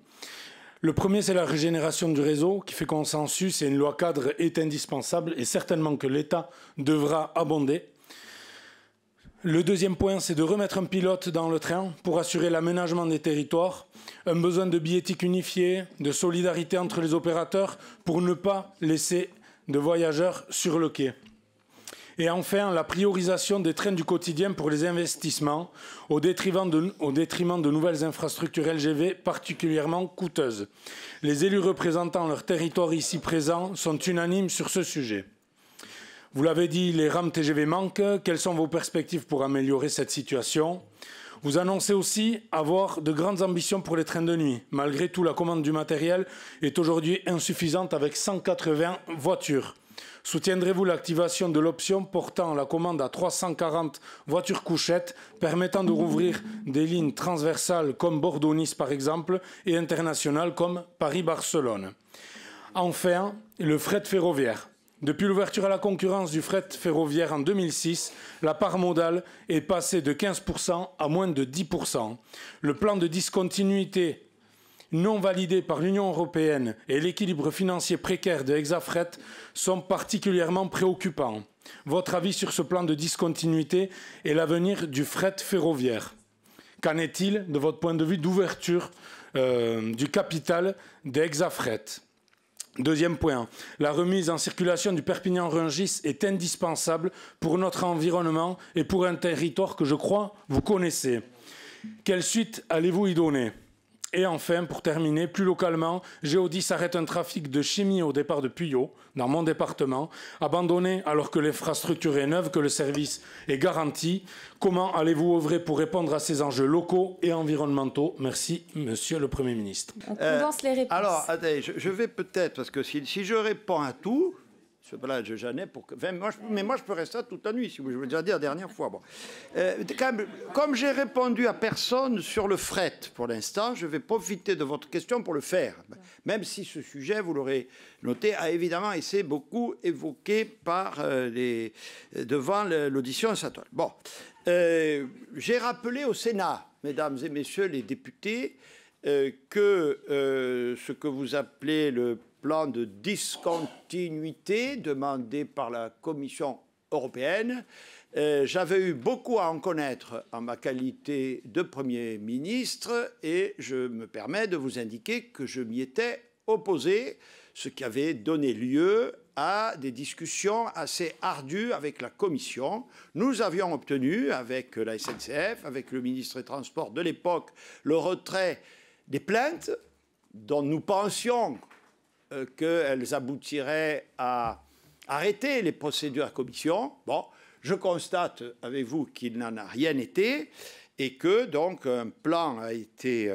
G: Le premier, c'est la régénération du réseau qui fait consensus et une loi cadre est indispensable et certainement que l'État devra abonder. Le deuxième point, c'est de remettre un pilote dans le train pour assurer l'aménagement des territoires, un besoin de billettique unifiée, de solidarité entre les opérateurs pour ne pas laisser de voyageurs sur le quai. Et enfin, la priorisation des trains du quotidien pour les investissements au détriment de nouvelles infrastructures LGV particulièrement coûteuses. Les élus représentant leur territoire ici présents sont unanimes sur ce sujet. Vous l'avez dit, les rames TGV manquent. Quelles sont vos perspectives pour améliorer cette situation? Vous annoncez aussi avoir de grandes ambitions pour les trains de nuit. Malgré tout, la commande du matériel est aujourd'hui insuffisante avec 180 voitures. Soutiendrez-vous l'activation de l'option portant la commande à 340 voitures couchettes permettant de rouvrir des lignes transversales comme Bordeaux-Nice par exemple et internationales comme Paris-Barcelone? Enfin, le fret ferroviaire. Depuis l'ouverture à la concurrence du fret ferroviaire en 2006, la part modale est passée de 15% à moins de 10%. Le plan de discontinuité non validé par l'Union européenne et l'équilibre financier précaire de Hexafret sont particulièrement préoccupants. Votre avis sur ce plan de discontinuité et l'avenir du fret ferroviaire? Qu'en est-il de votre point de vue d'ouverture du capital d'Hexafret? Deuxième point, la remise en circulation du Perpignan-Rungis est indispensable pour notre environnement et pour un territoire que je crois vous connaissez. Quelle suite allez-vous y donner? Et enfin, pour terminer, plus localement, Géodis arrête un trafic de chimie au départ de Puyo, dans mon département, abandonné alors que l'infrastructure est neuve, que le service est garanti. Comment allez-vous œuvrer pour répondre à ces enjeux locaux et environnementaux? Merci, Monsieur le Premier ministre.
C: On condense les réponses.
B: Alors, attendez, je vais peut-être, parce que si je réponds à tout, là, j'en ai pour... mais moi, je peux rester toute la nuit, si vous, je vous l'ai déjà dit la dernière fois. Bon. Comme j'ai répondu à personne sur le fret pour l'instant, je vais profiter de votre question pour le faire. Même si ce sujet, vous l'aurez noté, a évidemment été beaucoup évoqué par devant l'audition à Saint-Ouen. Bon. J'ai rappelé au Sénat, mesdames et messieurs les députés, que ce que vous appelez le plan de discontinuité demandé par la Commission européenne, j'avais eu beaucoup à en connaître en ma qualité de Premier ministre et je me permets de vous indiquer que je m'y étais opposé, ce qui avait donné lieu à des discussions assez ardues avec la Commission. Nous avions obtenu avec la SNCF, avec le ministre des Transports de l'époque, le retrait des plaintes dont nous pensions qu'elles aboutiraient à arrêter les procédures à commission. Bon, je constate avec vous qu'il n'en a rien été et que donc un plan a été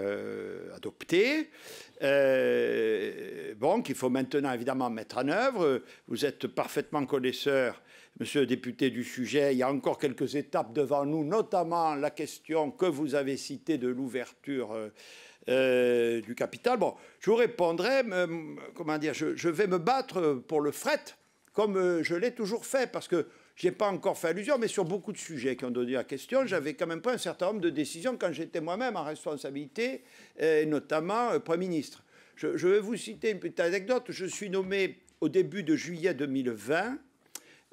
B: adopté. Bon, qu'il faut maintenant évidemment mettre en œuvre. Vous êtes parfaitement connaisseur, monsieur le député, du sujet. Il y a encore quelques étapes devant nous, notamment la question que vous avez citée de l'ouverture du capital. Bon, je vous répondrai, comment dire, je vais me battre pour le fret, comme je l'ai toujours fait, parce que je n'ai pas encore fait allusion, mais sur beaucoup de sujets qui ont donné la question, j'avais quand même pris un certain nombre de décisions quand j'étais moi-même en responsabilité, et notamment Premier ministre. Je vais vous citer une petite anecdote. Je suis nommé au début de juillet 2020.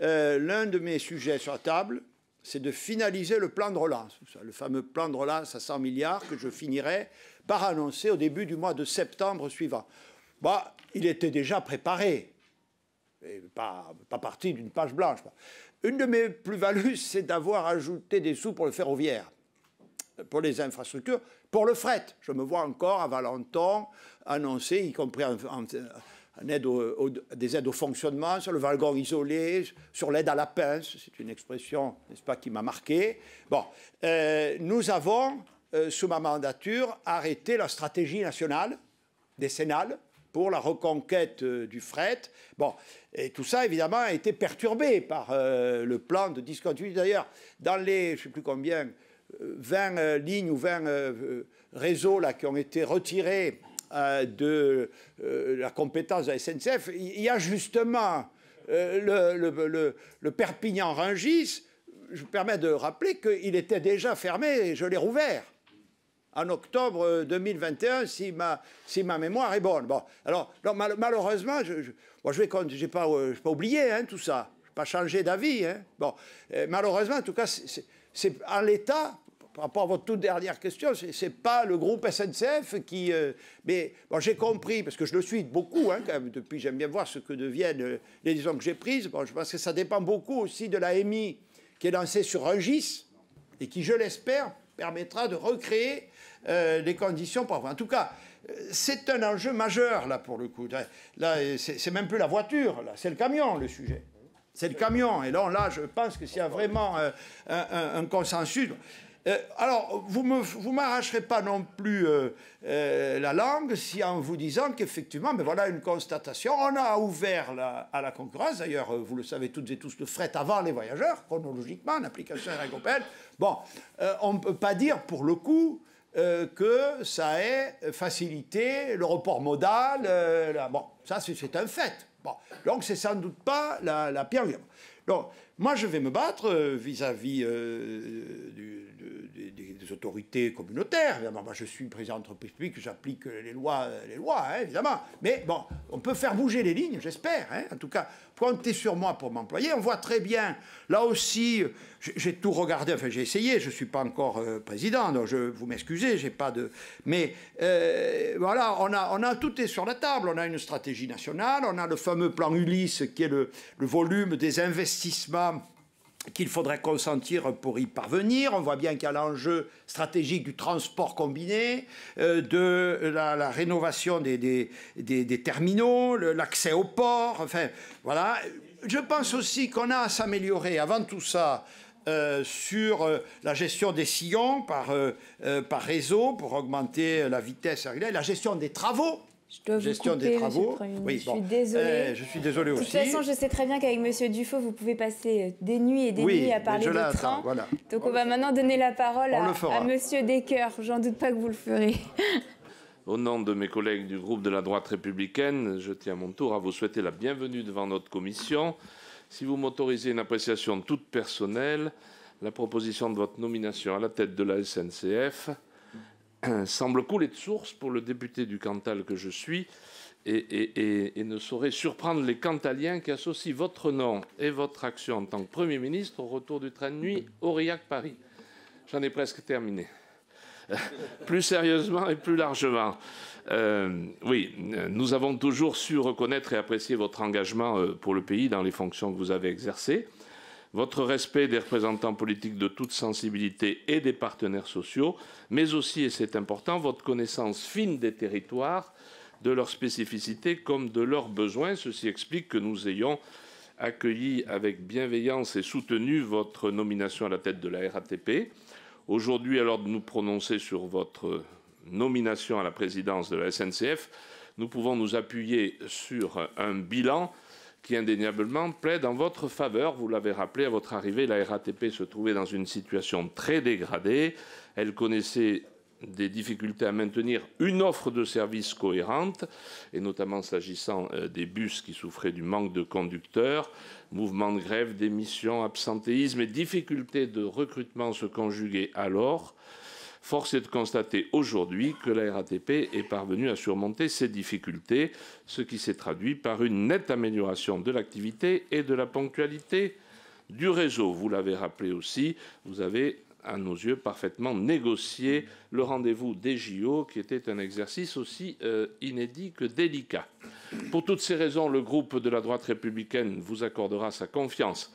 B: L'un de mes sujets sur la table, c'est de finaliser le plan de relance, le fameux plan de relance à 100 milliards que je finirai par annoncer au début du mois de septembre suivant. Bah, il était déjà préparé. et pas parti d'une page blanche. Une de mes plus-values, c'est d'avoir ajouté des sous pour le ferroviaire, pour les infrastructures, pour le fret. Je me vois encore à Valenton annoncer, y compris des aides au fonctionnement, sur le wagon isolé, sur l'aide à la pince, c'est une expression, n'est-ce pas, qui m'a marqué. Bon, nous avons, sous ma mandature, arrêté la stratégie nationale, décennale, pour la reconquête du fret. Bon, et tout ça, évidemment, a été perturbé par le plan de discontinuité. D'ailleurs, dans les, je ne sais plus combien, 20 lignes ou 20 réseaux là, qui ont été retirés de la compétence de la SNCF, il y a justement le Perpignan-Rungis. Je me permets de rappeler qu'il était déjà fermé et je l'ai rouvert en octobre 2021, si ma mémoire est bonne. Bon, alors, non, malheureusement, j'ai pas oublié tout ça. Je n'ai pas changé d'avis. Bon, malheureusement, en tout cas, c'est en l'état, par rapport à votre toute dernière question, c'est pas le groupe SNCF qui... mais bon, j'ai compris, parce que je le suis beaucoup, quand même, depuis, j'aime bien voir ce que deviennent les décisions que j'ai prises. Bon, je pense que ça dépend beaucoup aussi de la MI qui est lancée sur Rungis et qui, je l'espère, permettra de recréer les conditions pour avoir. En tout cas, c'est un enjeu majeur, là, pour le coup. Là, c'est même plus la voiture, là, c'est le camion, le sujet. C'est le camion. Et là, je pense que s'il y a vraiment un consensus... alors, vous ne m'arracherez pas non plus la langue si en vous disant qu'effectivement, mais voilà une constatation, on a ouvert à la concurrence, d'ailleurs, vous le savez toutes et tous, le fret avant les voyageurs, chronologiquement, en application européenne. Bon, on ne peut pas dire pour le coup que ça ait facilité le report modal. Bon, ça c'est un fait. Bon, donc c'est sans doute pas la pire. Donc, moi je vais me battre vis-à-vis des autorités communautaires. Évidemment, moi je suis président d'entreprise publique, j'applique les lois évidemment. Mais bon, on peut faire bouger les lignes, j'espère. En tout cas, comptez sur moi pour m'employer. On voit très bien, là aussi, j'ai tout regardé, enfin j'ai essayé, je ne suis pas encore président, donc vous m'excusez, j'ai pas de... Mais voilà, on a tout est sur la table. On a une stratégie nationale, on a le fameux plan Ulysse qui est le volume des investissements qu'il faudrait consentir pour y parvenir. On voit bien qu'il y a l'enjeu stratégique du transport combiné, de la rénovation des terminaux, l'accès au port, enfin, voilà. Je pense aussi qu'on a à s'améliorer, avant tout ça, sur la gestion des sillons par réseau, pour augmenter la vitesse et la gestion des travaux.
C: Je dois vous couper, Monsieur le Premier ministre. Je suis désolée.
B: Je suis désolé aussi.
C: De toute façon, je sais très bien qu'avec Monsieur Dufaux, vous pouvez passer des nuits et des nuits à parler de train.
B: Voilà.
C: Donc on va maintenant donner la parole à Monsieur Decker. J'en doute pas que vous le ferez.
H: Au nom de mes collègues du groupe de la droite républicaine, je tiens à mon tour à vous souhaiter la bienvenue devant notre commission. Si vous m'autorisez une appréciation toute personnelle, la proposition de votre nomination à la tête de la SNCF semble couler de source pour le député du Cantal que je suis et ne saurait surprendre les Cantaliens qui associent votre nom et votre action en tant que Premier ministre au retour du train de nuit Aurillac-Paris. J'en ai presque terminé. Plus sérieusement et plus largement, oui, nous avons toujours su reconnaître et apprécier votre engagement pour le pays dans les fonctions que vous avez exercées. Votre respect des représentants politiques de toute sensibilité et des partenaires sociaux, mais aussi, et c'est important, votre connaissance fine des territoires, de leurs spécificités comme de leurs besoins. Ceci explique que nous ayons accueilli avec bienveillance et soutenu votre nomination à la tête de la RATP. Aujourd'hui, alors de nous prononcer sur votre nomination à la présidence de la SNCF, nous pouvons nous appuyer sur un bilan qui indéniablement plaide en votre faveur. Vous l'avez rappelé, à votre arrivée, la RATP se trouvait dans une situation très dégradée. Elle connaissait des difficultés à maintenir une offre de services cohérente, et notamment s'agissant des bus qui souffraient du manque de conducteurs. Mouvements de grève, démissions, absentéisme et difficultés de recrutement se conjuguaient alors. Force est de constater aujourd'hui que la RATP est parvenue à surmonter ces difficultés, ce qui s'est traduit par une nette amélioration de l'activité et de la ponctualité du réseau. Vous l'avez rappelé aussi, vous avez à nos yeux, parfaitement négocié le rendez-vous des JO, qui était un exercice aussi inédit que délicat. Pour toutes ces raisons, le groupe de la droite républicaine vous accordera sa confiance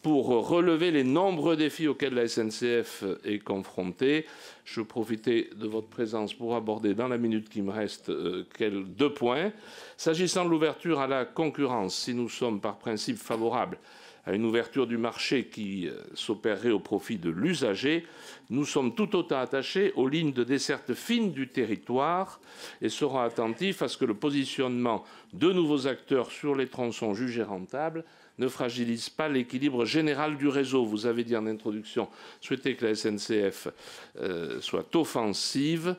H: pour relever les nombreux défis auxquels la SNCF est confrontée. Je profitais de votre présence pour aborder dans la minute qui me reste 2 points. S'agissant de l'ouverture à la concurrence, si nous sommes par principe favorables à une ouverture du marché qui s'opérerait au profit de l'usager, nous sommes tout autant attachés aux lignes de desserte fines du territoire et serons attentifs à ce que le positionnement de nouveaux acteurs sur les tronçons jugés rentables ne fragilise pas l'équilibre général du réseau. Vous avez dit en introduction, souhaitez que la SNCF soit offensive.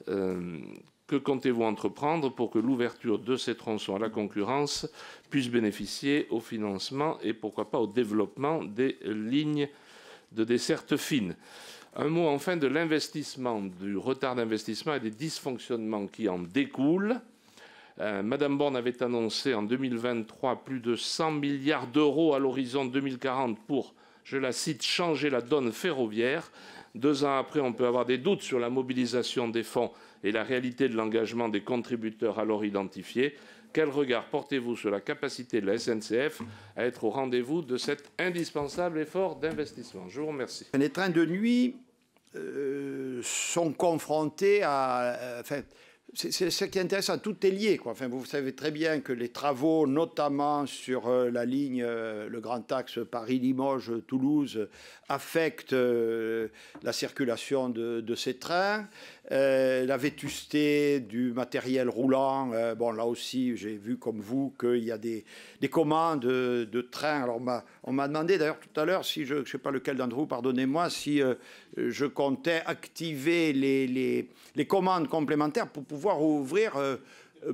H: Que comptez-vous entreprendre pour que l'ouverture de ces tronçons à la concurrence puisse bénéficier au financement et pourquoi pas au développement des lignes de desserte fine? Un mot enfin de l'investissement, du retard d'investissement et des dysfonctionnements qui en découlent. Madame Borne avait annoncé en 2023 plus de 100 milliards d'euros à l'horizon 2040 pour, je la cite, changer la donne ferroviaire. 2 ans après, on peut avoir des doutes sur la mobilisation des fonds et la réalité de l'engagement des contributeurs alors identifiés. Quel regard portez-vous sur la capacité de la SNCF à être au rendez-vous de cet indispensable effort d'investissement? Je vous remercie.
B: Les trains de nuit sont confrontés à... c'est ce qui est intéressant, tout est lié, quoi. Enfin, vous savez très bien que les travaux, notamment sur la ligne, le grand axe Paris-Limoges-Toulouse, affectent la circulation de ces trains. La vétusté du matériel roulant, bon, là aussi, j'ai vu comme vous qu'il y a des commandes de trains. Alors, on m'a demandé d'ailleurs tout à l'heure, si je ne sais pas lequel d'entre vous, pardonnez-moi, si je comptais activer les commandes complémentaires pour pouvoir ouvrir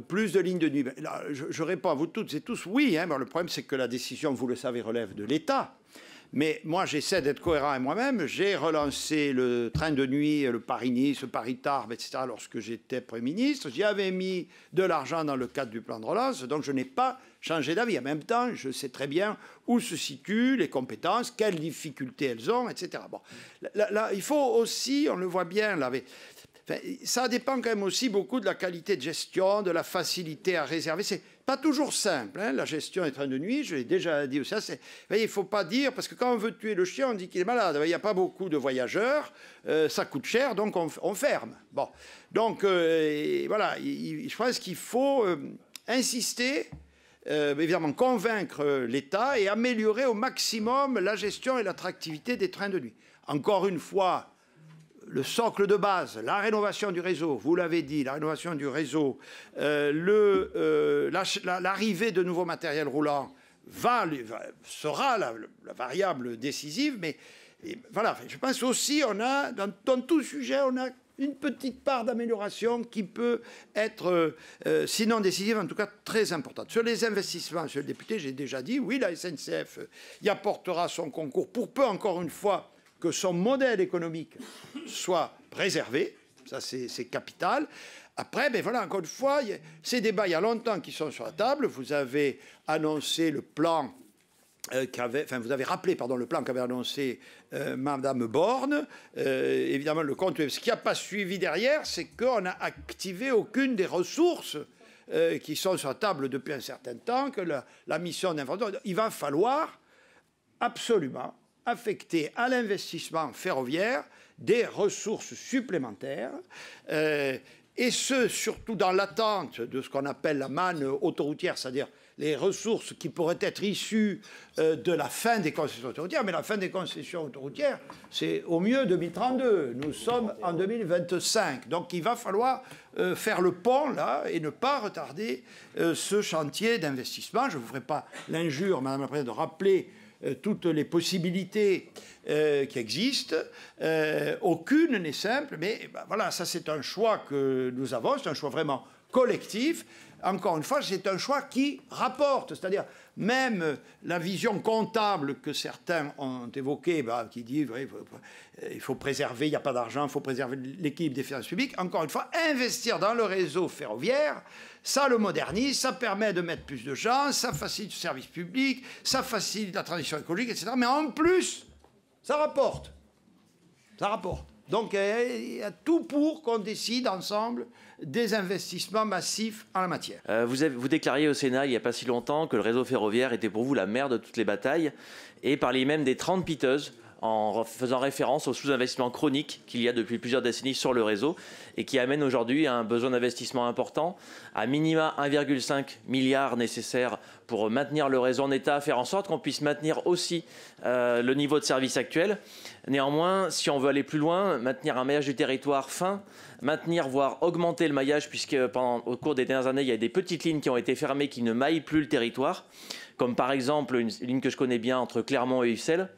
B: plus de lignes de nuit. Là, je réponds à vous toutes et tous, oui. Hein, le problème, c'est que la décision, vous le savez, relève de l'État. Mais moi, j'essaie d'être cohérent avec moi-même. J'ai relancé le train de nuit, le Paris-Nice, le Paris-Tarbes, etc. lorsque j'étais Premier ministre. J'y avais mis de l'argent dans le cadre du plan de relance, donc je n'ai pas changé d'avis. En même temps, je sais très bien où se situent les compétences, quelles difficultés elles ont, etc. Bon, là, il faut aussi, on le voit bien, là, enfin, ça dépend quand même aussi beaucoup de la qualité de gestion, de la facilité à réserver. C'est pas toujours simple, hein, la gestion des trains de nuit, je l'ai déjà dit aussi. Il ne faut pas dire, parce que quand on veut tuer le chien, on dit qu'il est malade. Il n'y a pas beaucoup de voyageurs, ça coûte cher, donc on ferme. Bon. Donc, voilà, je pense qu'il faut insister, évidemment convaincre l'État et améliorer au maximum la gestion et l'attractivité des trains de nuit. Encore une fois, le socle de base, la rénovation du réseau, vous l'avez dit, la rénovation du réseau, l'arrivée de nouveaux matériels roulants sera la variable décisive, mais voilà, je pense aussi on a, dans tout sujet, on a une petite part d'amélioration qui peut être, sinon décisive, en tout cas très importante. Sur les investissements, monsieur le député, j'ai déjà dit, oui, la SNCF y apportera son concours, pour peu, encore une fois, que son modèle économique soit préservé, ça c'est capital. Après, ben voilà, encore une fois, ces débats, il y a longtemps qu'ils sont sur la table. Vous avez annoncé le plan vous avez rappelé, pardon, le plan qu'avait annoncé Madame Borne. Évidemment, le compte, ce qui n'a pas suivi derrière, c'est qu'on n'a activé aucune des ressources qui sont sur la table depuis un certain temps, que la mission d'information. Il va falloir absolument affecter à l'investissement ferroviaire des ressources supplémentaires, et ce, surtout dans l'attente de ce qu'on appelle la manne autoroutière, c'est-à-dire les ressources qui pourraient être issues de la fin des concessions autoroutières. Mais la fin des concessions autoroutières, c'est au mieux 2032. Nous sommes en 2025. Donc il va falloir faire le pont, là, et ne pas retarder ce chantier d'investissement. Je ne vous ferai pas l'injure, Madame la Présidente, de rappeler toutes les possibilités qui existent. Aucune n'est simple, mais ben, voilà, ça c'est un choix que nous avons, c'est un choix vraiment collectif. Encore une fois, c'est un choix qui rapporte, c'est-à-dire même la vision comptable que certains ont évoquée, bah, qui dit oui, il faut préserver, il n'y a pas d'argent, il faut préserver l'équilibre des finances publiques. Encore une fois, investir dans le réseau ferroviaire, ça le modernise, ça permet de mettre plus de gens, ça facilite le service public, ça facilite la transition écologique, etc. Mais en plus, ça rapporte. Ça rapporte. Donc il y a tout pour qu'on décide ensemble des investissements massifs en la matière.
I: Vous déclariez au Sénat il n'y a pas si longtemps que le réseau ferroviaire était pour vous la mère de toutes les batailles et parliez même des 30 piteuses en faisant référence au sous-investissement chronique qu'il y a depuis plusieurs décennies sur le réseau et qui amène aujourd'hui à un besoin d'investissement important, à minima 1,5 milliard nécessaire pour maintenir le réseau en état, faire en sorte qu'on puisse maintenir aussi le niveau de service actuel. Néanmoins, si on veut aller plus loin, maintenir un maillage du territoire fin, maintenir, voire augmenter le maillage, puisque au cours des dernières années, il y a des petites lignes qui ont été fermées qui ne maillent plus le territoire, comme par exemple une ligne que je connais bien entre Clermont et Ussel,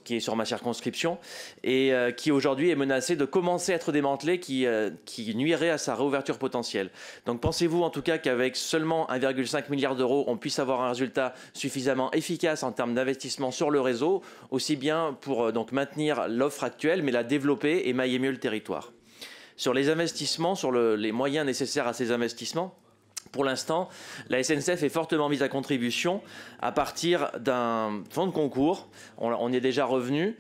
I: qui est sur ma circonscription, et qui aujourd'hui est menacée de commencer à être démantelée, qui nuirait à sa réouverture potentielle. Donc pensez-vous en tout cas qu'avec seulement 1,5 milliard d'euros, on puisse avoir un résultat suffisamment efficace en termes d'investissement sur le réseau, aussi bien pour donc maintenir l'offre actuelle, mais la développer et mailler mieux le territoire. Sur les investissements, sur les moyens nécessaires à ces investissements, pour l'instant, la SNCF est fortement mise à contribution à partir d'un fonds de concours, on y est déjà revenu,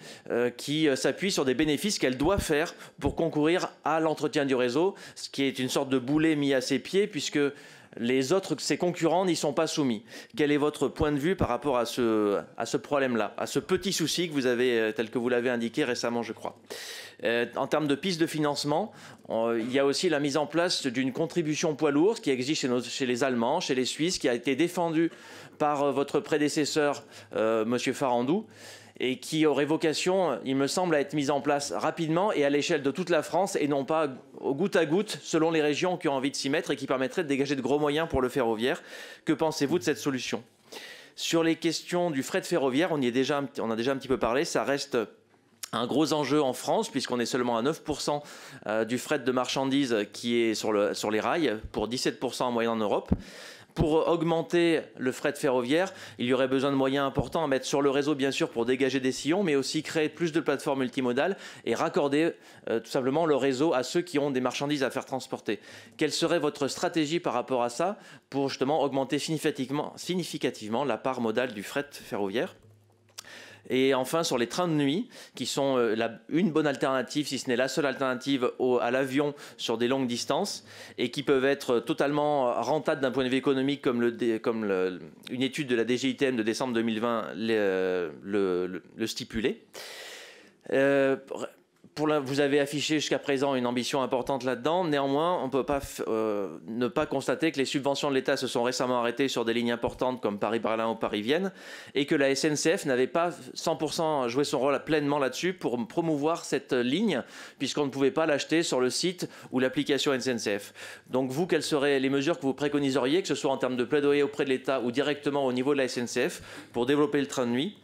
I: qui s'appuie sur des bénéfices qu'elle doit faire pour concourir à l'entretien du réseau, ce qui est une sorte de boulet mis à ses pieds puisque les autres, ses concurrents, n'y sont pas soumis. Quel est votre point de vue par rapport à ce problème-là, à ce petit souci que vous avez, tel que vous l'avez indiqué récemment, je crois. En termes de pistes de financement, il y a aussi la mise en place d'une contribution poids lourd qui existe chez les Allemands, chez les Suisses, qui a été défendue par votre prédécesseur, M. Farandou, et qui aurait vocation, il me semble, à être mise en place rapidement et à l'échelle de toute la France et non pas au goutte à goutte selon les régions qui ont envie de s'y mettre et qui permettrait de dégager de gros moyens pour le ferroviaire. Que pensez-vous de cette solution? Sur les questions du fret ferroviaire, on a déjà un petit peu parlé, ça reste un gros enjeu en France puisqu'on est seulement à 9% du fret de marchandises qui est sur les rails pour 17% en moyenne en Europe. Pour augmenter le fret ferroviaire, il y aurait besoin de moyens importants à mettre sur le réseau, bien sûr, pour dégager des sillons, mais aussi créer plus de plateformes multimodales et raccorder tout simplement le réseau à ceux qui ont des marchandises à faire transporter. Quelle serait votre stratégie par rapport à ça pour justement augmenter significativement la part modale du fret ferroviaire ? Et enfin, sur les trains de nuit, qui sont une bonne alternative, si ce n'est la seule alternative à l'avion sur des longues distances, et qui peuvent être totalement rentables d'un point de vue économique, comme une étude de la DGITM de décembre 2020 le stipulait. Vous avez affiché jusqu'à présent une ambition importante là-dedans. Néanmoins, on ne peut pas ne pas constater que les subventions de l'État se sont récemment arrêtées sur des lignes importantes comme Paris-Berlin ou Paris-Vienne et que la SNCF n'avait pas 100% joué son rôle pleinement là-dessus pour promouvoir cette ligne puisqu'on ne pouvait pas l'acheter sur le site ou l'application SNCF. Donc vous, quelles seraient les mesures que vous préconiseriez, que ce soit en termes de plaidoyer auprès de l'État ou directement au niveau de la SNCF pour développer le train de nuit ?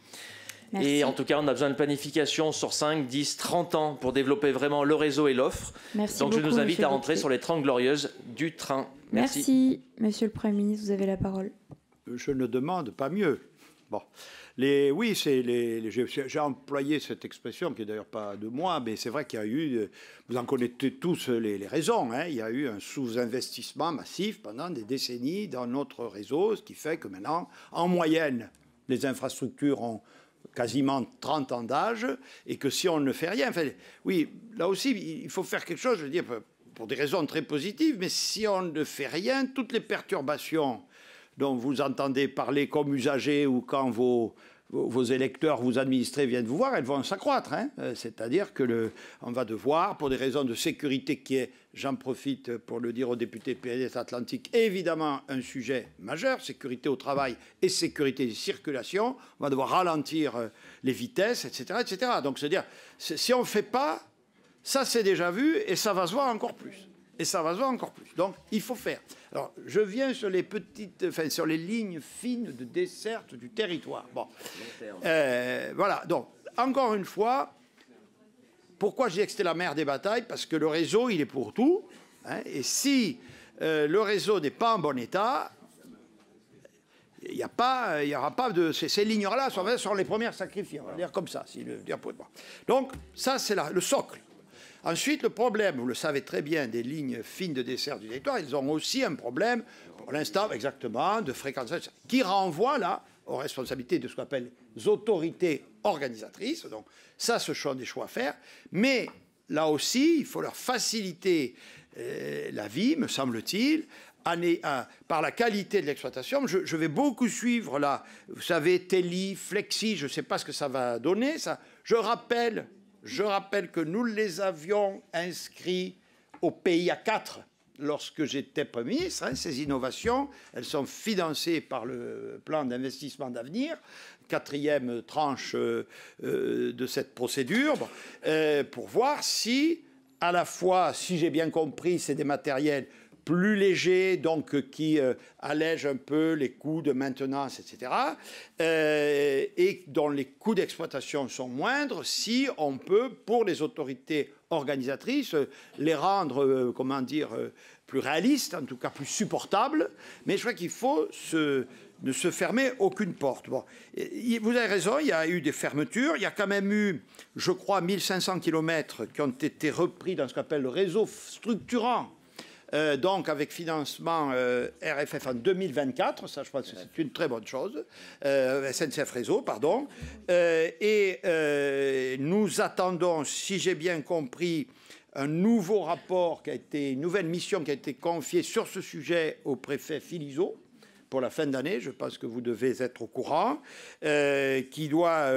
I: Merci. Et en tout cas, on a besoin de planification sur 5, 10, 30 ans pour développer vraiment le réseau et l'offre. Donc je nous invite à rentrer sur les 30 glorieuses du train. Merci.
C: Merci. Monsieur le Premier ministre, vous avez la parole.
B: Je ne demande pas mieux. Bon. J'ai employé cette expression qui n'est d'ailleurs pas de moi, mais c'est vrai qu'il y a eu, vous en connaissez tous les raisons, hein, il y a eu un sous-investissement massif pendant des décennies dans notre réseau, ce qui fait que maintenant, en moyenne, les infrastructures ont quasiment 30 ans d'âge, et que si on ne fait rien, enfin, oui, là aussi, il faut faire quelque chose, je veux dire, pour des raisons très positives, mais si on ne fait rien, toutes les perturbations dont vous entendez parler comme usager ou quand vos électeurs, vos administrés viennent vous voir, elles vont s'accroître. Hein. C'est-à-dire que on va devoir, pour des raisons de sécurité qui est, j'en profite pour le dire aux députés PNS Atlantique, évidemment un sujet majeur, sécurité au travail et sécurité des circulations, on va devoir ralentir les vitesses, etc. etc. Donc, c'est-à-dire, si on ne fait pas, ça c'est déjà vu et ça va se voir encore plus. Et ça va se voir encore plus. Donc, il faut faire. Alors, je viens sur sur les lignes fines de desserte du territoire. Bon. Voilà. Donc, encore une fois, pourquoi je dis que c'était la mère des batailles? Parce que le réseau, il est pour tout. Hein, et si le réseau n'est pas en bon état, il n'y aura pas de... Ces lignes-là sont les premières sacrifiées. On va dire comme ça. Donc, ça, c'est le socle. Ensuite, le problème, vous le savez très bien, des lignes fines de dessert du territoire, ils ont aussi un problème, pour l'instant, exactement, de fréquence, qui renvoie là aux responsabilités de ce qu'on appelle les autorités organisatrices. Donc ça, ce sont des choix à faire. Mais là aussi, il faut leur faciliter la vie, me semble-t-il, par la qualité de l'exploitation. Je vais beaucoup suivre là, vous savez, Teli, Flexi, je ne sais pas ce que ça va donner. Ça. Je rappelle que nous les avions inscrits au PIA 4 lorsque j'étais Premier ministre. Hein, ces innovations, elles sont financées par le plan d'investissement d'avenir, 4e tranche de cette procédure, pour voir si, à la fois, si j'ai bien compris, c'est des matériels plus légers, donc qui allègent un peu les coûts de maintenance, etc., et dont les coûts d'exploitation sont moindres, si on peut, pour les autorités organisatrices, les rendre, comment dire, plus réalistes, en tout cas plus supportables. Mais je crois qu'il faut ne se fermer aucune porte. Bon, vous avez raison, il y a eu des fermetures. Il y a quand même eu, je crois, 1500 km qui ont été repris dans ce qu'on appelle le réseau structurant, donc avec financement RFF en 2024, ça je pense que c'est une très bonne chose, SNCF Réseau, pardon, et nous attendons, si j'ai bien compris, un nouveau rapport, une nouvelle mission qui a été confiée sur ce sujet au préfet Philizot pour la fin d'année, je pense que vous devez être au courant, qui doit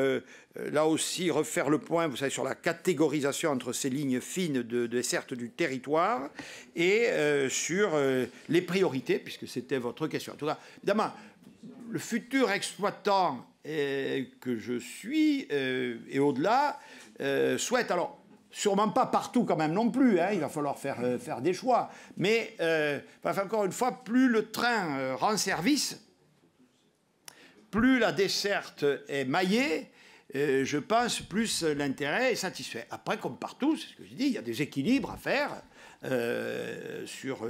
B: là aussi refaire le point, vous savez, sur la catégorisation entre ces lignes fines de dessert du territoire et sur les priorités, puisque c'était votre question. En tout cas, évidemment, le futur exploitant que je suis et au-delà souhaite, alors, sûrement pas partout quand même non plus, hein, il va falloir faire des choix. Mais, encore une fois, plus le train rend service, plus la desserte est maillée, je pense, plus l'intérêt est satisfait. Après, comme partout, c'est ce que je dis, il y a des équilibres à faire sur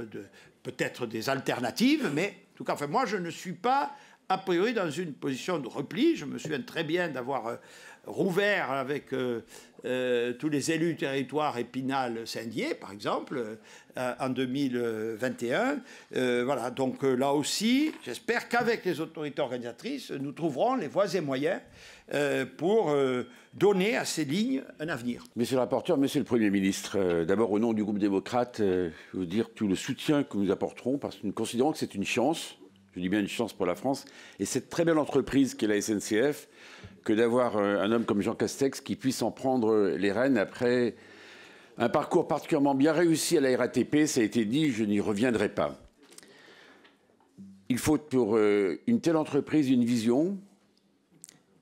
B: peut-être des alternatives, mais en tout cas, moi, je ne suis pas a priori dans une position de repli. Je me souviens très bien d'avoir rouvert avec tous les élus du territoire Épinal-Saint-Dié, par exemple, en 2021. Voilà, donc là aussi, j'espère qu'avec les autorités organisatrices, nous trouverons les voies et moyens pour donner à ces lignes un avenir.
J: Monsieur le rapporteur, monsieur le Premier ministre, d'abord au nom du groupe démocrate, je veux dire tout le soutien que nous apporterons, parce que nous considérons que c'est une chance, je dis bien une chance pour la France, et cette très belle entreprise qu'est la SNCF, que d'avoir un homme comme Jean Castex qui puisse en prendre les rênes après un parcours particulièrement bien réussi à la RATP. Ça a été dit, je n'y reviendrai pas. Il faut pour une telle entreprise une vision,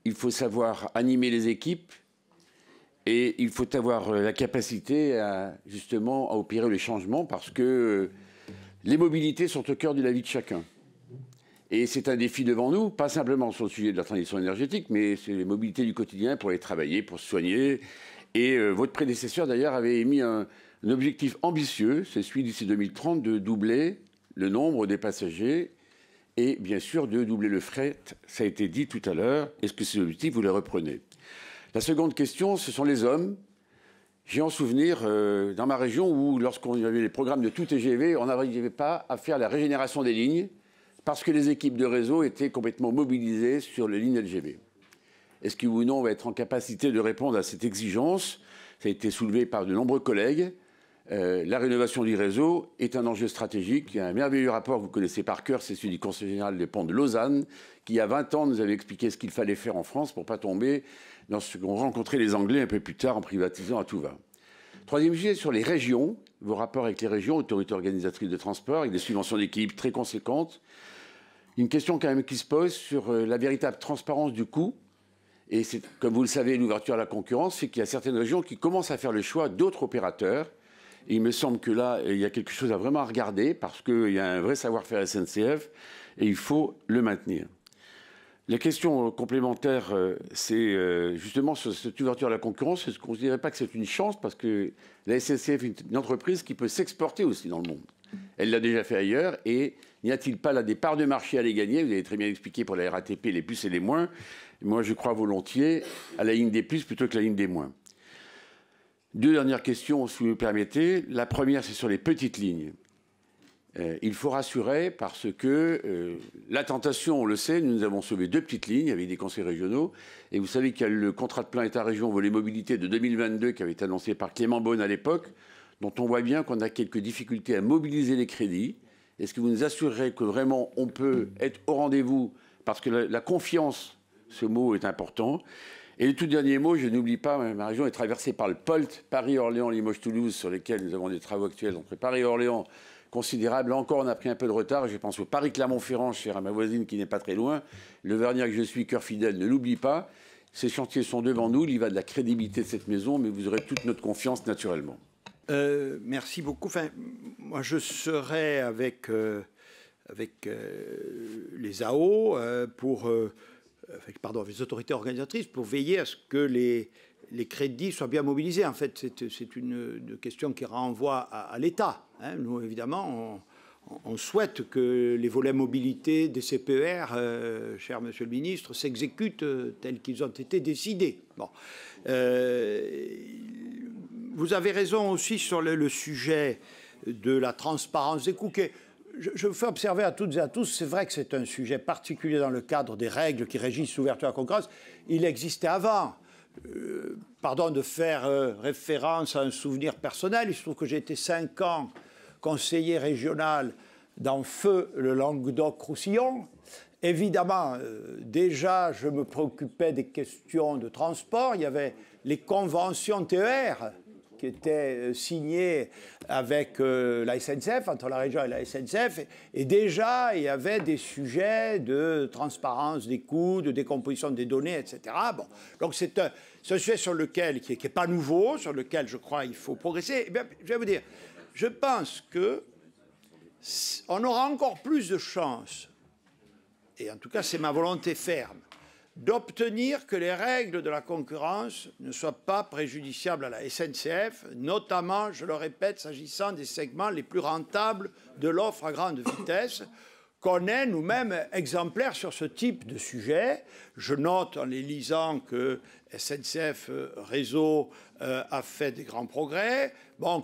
J: il faut savoir animer les équipes et il faut avoir la capacité justement à opérer le changement, parce que les mobilités sont au cœur de la vie de chacun. Et c'est un défi devant nous, pas simplement sur le sujet de la transition énergétique, mais c'est les mobilités du quotidien pour les travailler, pour se soigner. Et votre prédécesseur, d'ailleurs, avait émis un objectif ambitieux, c'est celui d'ici 2030, de doubler le nombre des passagers et, bien sûr, de doubler le fret. Ça a été dit tout à l'heure. Est-ce que ces objectifs, vous les reprenez? La seconde question, ce sont les hommes. J'ai en souvenir, dans ma région, où lorsqu'on avait les programmes de tout TGV, on n'arrivait pas à faire la régénération des lignes, parce que les équipes de réseau étaient complètement mobilisées sur les lignes LGV. Est-ce que oui ou non on va être en capacité de répondre à cette exigence? Ça a été soulevé par de nombreux collègues. La rénovation du réseau est un enjeu stratégique. Il y a un merveilleux rapport que vous connaissez par cœur, c'est celui du Conseil général des ponts de Lausanne, qui il y a 20 ans nous avait expliqué ce qu'il fallait faire en France pour ne pas tomber dans ce qu'ont rencontré les Anglais un peu plus tard en privatisant à tout va. Troisième sujet, sur les régions, vos rapports avec les régions, autorités organisatrices de transport, avec des subventions d'équilibre très conséquentes. Une question quand même qui se pose sur la véritable transparence du coût. Et c'est, comme vous le savez, l'ouverture à la concurrence, c'est qu'il y a certaines régions qui commencent à faire le choix d'autres opérateurs. Et il me semble que là, il y a quelque chose à vraiment regarder, parce qu'il y a un vrai savoir-faire SNCF et il faut le maintenir. La question complémentaire, c'est justement sur cette ouverture à la concurrence. Est-ce qu'on ne dirait pas que c'est une chance, parce que la SNCF est une entreprise qui peut s'exporter aussi dans le monde. Elle l'a déjà fait ailleurs, et n'y a-t-il pas là des parts de marché à les gagner? Vous avez très bien expliqué pour la RATP les plus et les moins. Moi, je crois volontiers à la ligne des plus plutôt que la ligne des moins. Deux dernières questions, si vous me permettez. La première, c'est sur les petites lignes. Il faut rassurer parce que la tentation, on le sait, nous avons sauvé 2 petites lignes avec des conseils régionaux. Et vous savez qu'il y a le contrat de plan État-région volet mobilité de 2022 qui avait été annoncé par Clément Beaune à l'époque, dont on voit bien qu'on a quelques difficultés à mobiliser les crédits. Est-ce que vous nous assurerez que vraiment on peut être au rendez-vous? Parce que la confiance, ce mot est important. Et le tout dernier mot, je n'oublie pas, ma région est traversée par le POLT, Paris-Orléans, Limoges-Toulouse, sur lesquels nous avons des travaux actuels entre Paris et Orléans considérables. Là encore, on a pris un peu de retard. Je pense au Paris-Clermont-Ferrand, cher à ma voisine qui n'est pas très loin. Le Vernier que je suis, cœur fidèle, ne l'oublie pas. Ces chantiers sont devant nous. Il y va de la crédibilité de cette maison, mais vous aurez toute notre confiance naturellement.
B: Merci beaucoup. Enfin, moi, je serai avec les AO les autorités organisatrices pour veiller à ce que les crédits soient bien mobilisés. En fait, c'est une question qui renvoie à l'État. Hein. Nous, évidemment, on souhaite que les volets mobilité des CPER, cher Monsieur le Ministre, s'exécutent tels qu'ils ont été décidés. Bon. Vous avez raison aussi sur le sujet de la transparence des coûts. Je vous fais observer à toutes et à tous, c'est vrai que c'est un sujet particulier dans le cadre des règles qui régissent l'ouverture à la concurrence. Il existait avant. Pardon de faire référence à un souvenir personnel. Il se trouve que j'ai été 5 ans conseiller régional dans Feu, le Languedoc-Roussillon. Évidemment, déjà, je me préoccupais des questions de transport. Il y avait les conventions TER qui étaient signées avec la SNCF, entre la région et la SNCF. Et déjà, il y avait des sujets de transparence des coûts, de décomposition des données, etc. Bon. Donc, c'est un sujet sur lequel, qui n'est pas nouveau, sur lequel, je crois, il faut progresser. Eh bien, je vais vous dire, je pense qu'on aura encore plus de chances, et en tout cas, c'est ma volonté ferme, d'obtenir que les règles de la concurrence ne soient pas préjudiciables à la SNCF, notamment, je le répète, s'agissant des segments les plus rentables de l'offre à grande vitesse, qu'on est nous-mêmes exemplaires sur ce type de sujet. Je note en les lisant que SNCF Réseau a fait des grands progrès. Bon,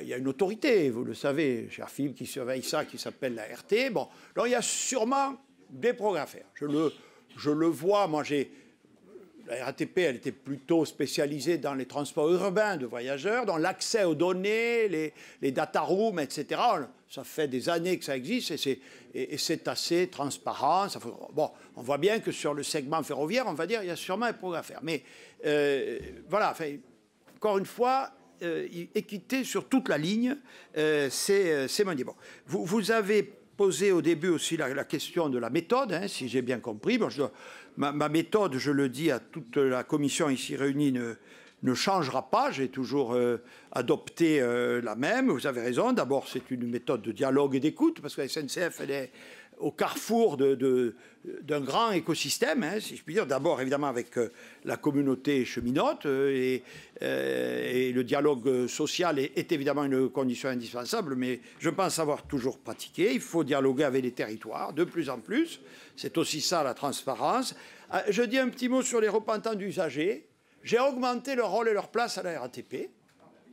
B: il y a une autorité, vous le savez, cher Philippe, qui surveille ça, qui s'appelle la RT. Bon, donc il y a sûrement des progrès à faire. Je le vois, moi la RATP, elle était plutôt spécialisée dans les transports urbains de voyageurs, dans l'accès aux données, les data rooms, etc. Ça fait des années que ça existe et c'est assez transparent. Bon, on voit bien que sur le segment ferroviaire, on va dire, il y a sûrement un progrès à faire. Mais voilà, enfin, encore une fois, équité sur toute la ligne, c'est mon dit. Bon, vous avez posé au début aussi la question de la méthode, hein, si j'ai bien compris. Bon, ma méthode, je le dis à toute la commission ici réunie, ne changera pas. J'ai toujours adopté la même. Vous avez raison. D'abord, c'est une méthode de dialogue et d'écoute, parce que la SNCF, elle est au carrefour d'un grand écosystème, hein, si je puis dire. D'abord, évidemment, avec la communauté cheminote, et le dialogue social est évidemment une condition indispensable, mais je pense avoir toujours pratiqué. Il faut dialoguer avec les territoires, de plus en plus. C'est aussi ça, la transparence. Je dis un petit mot sur les représentants d'usagers. J'ai augmenté leur rôle et leur place à la RATP,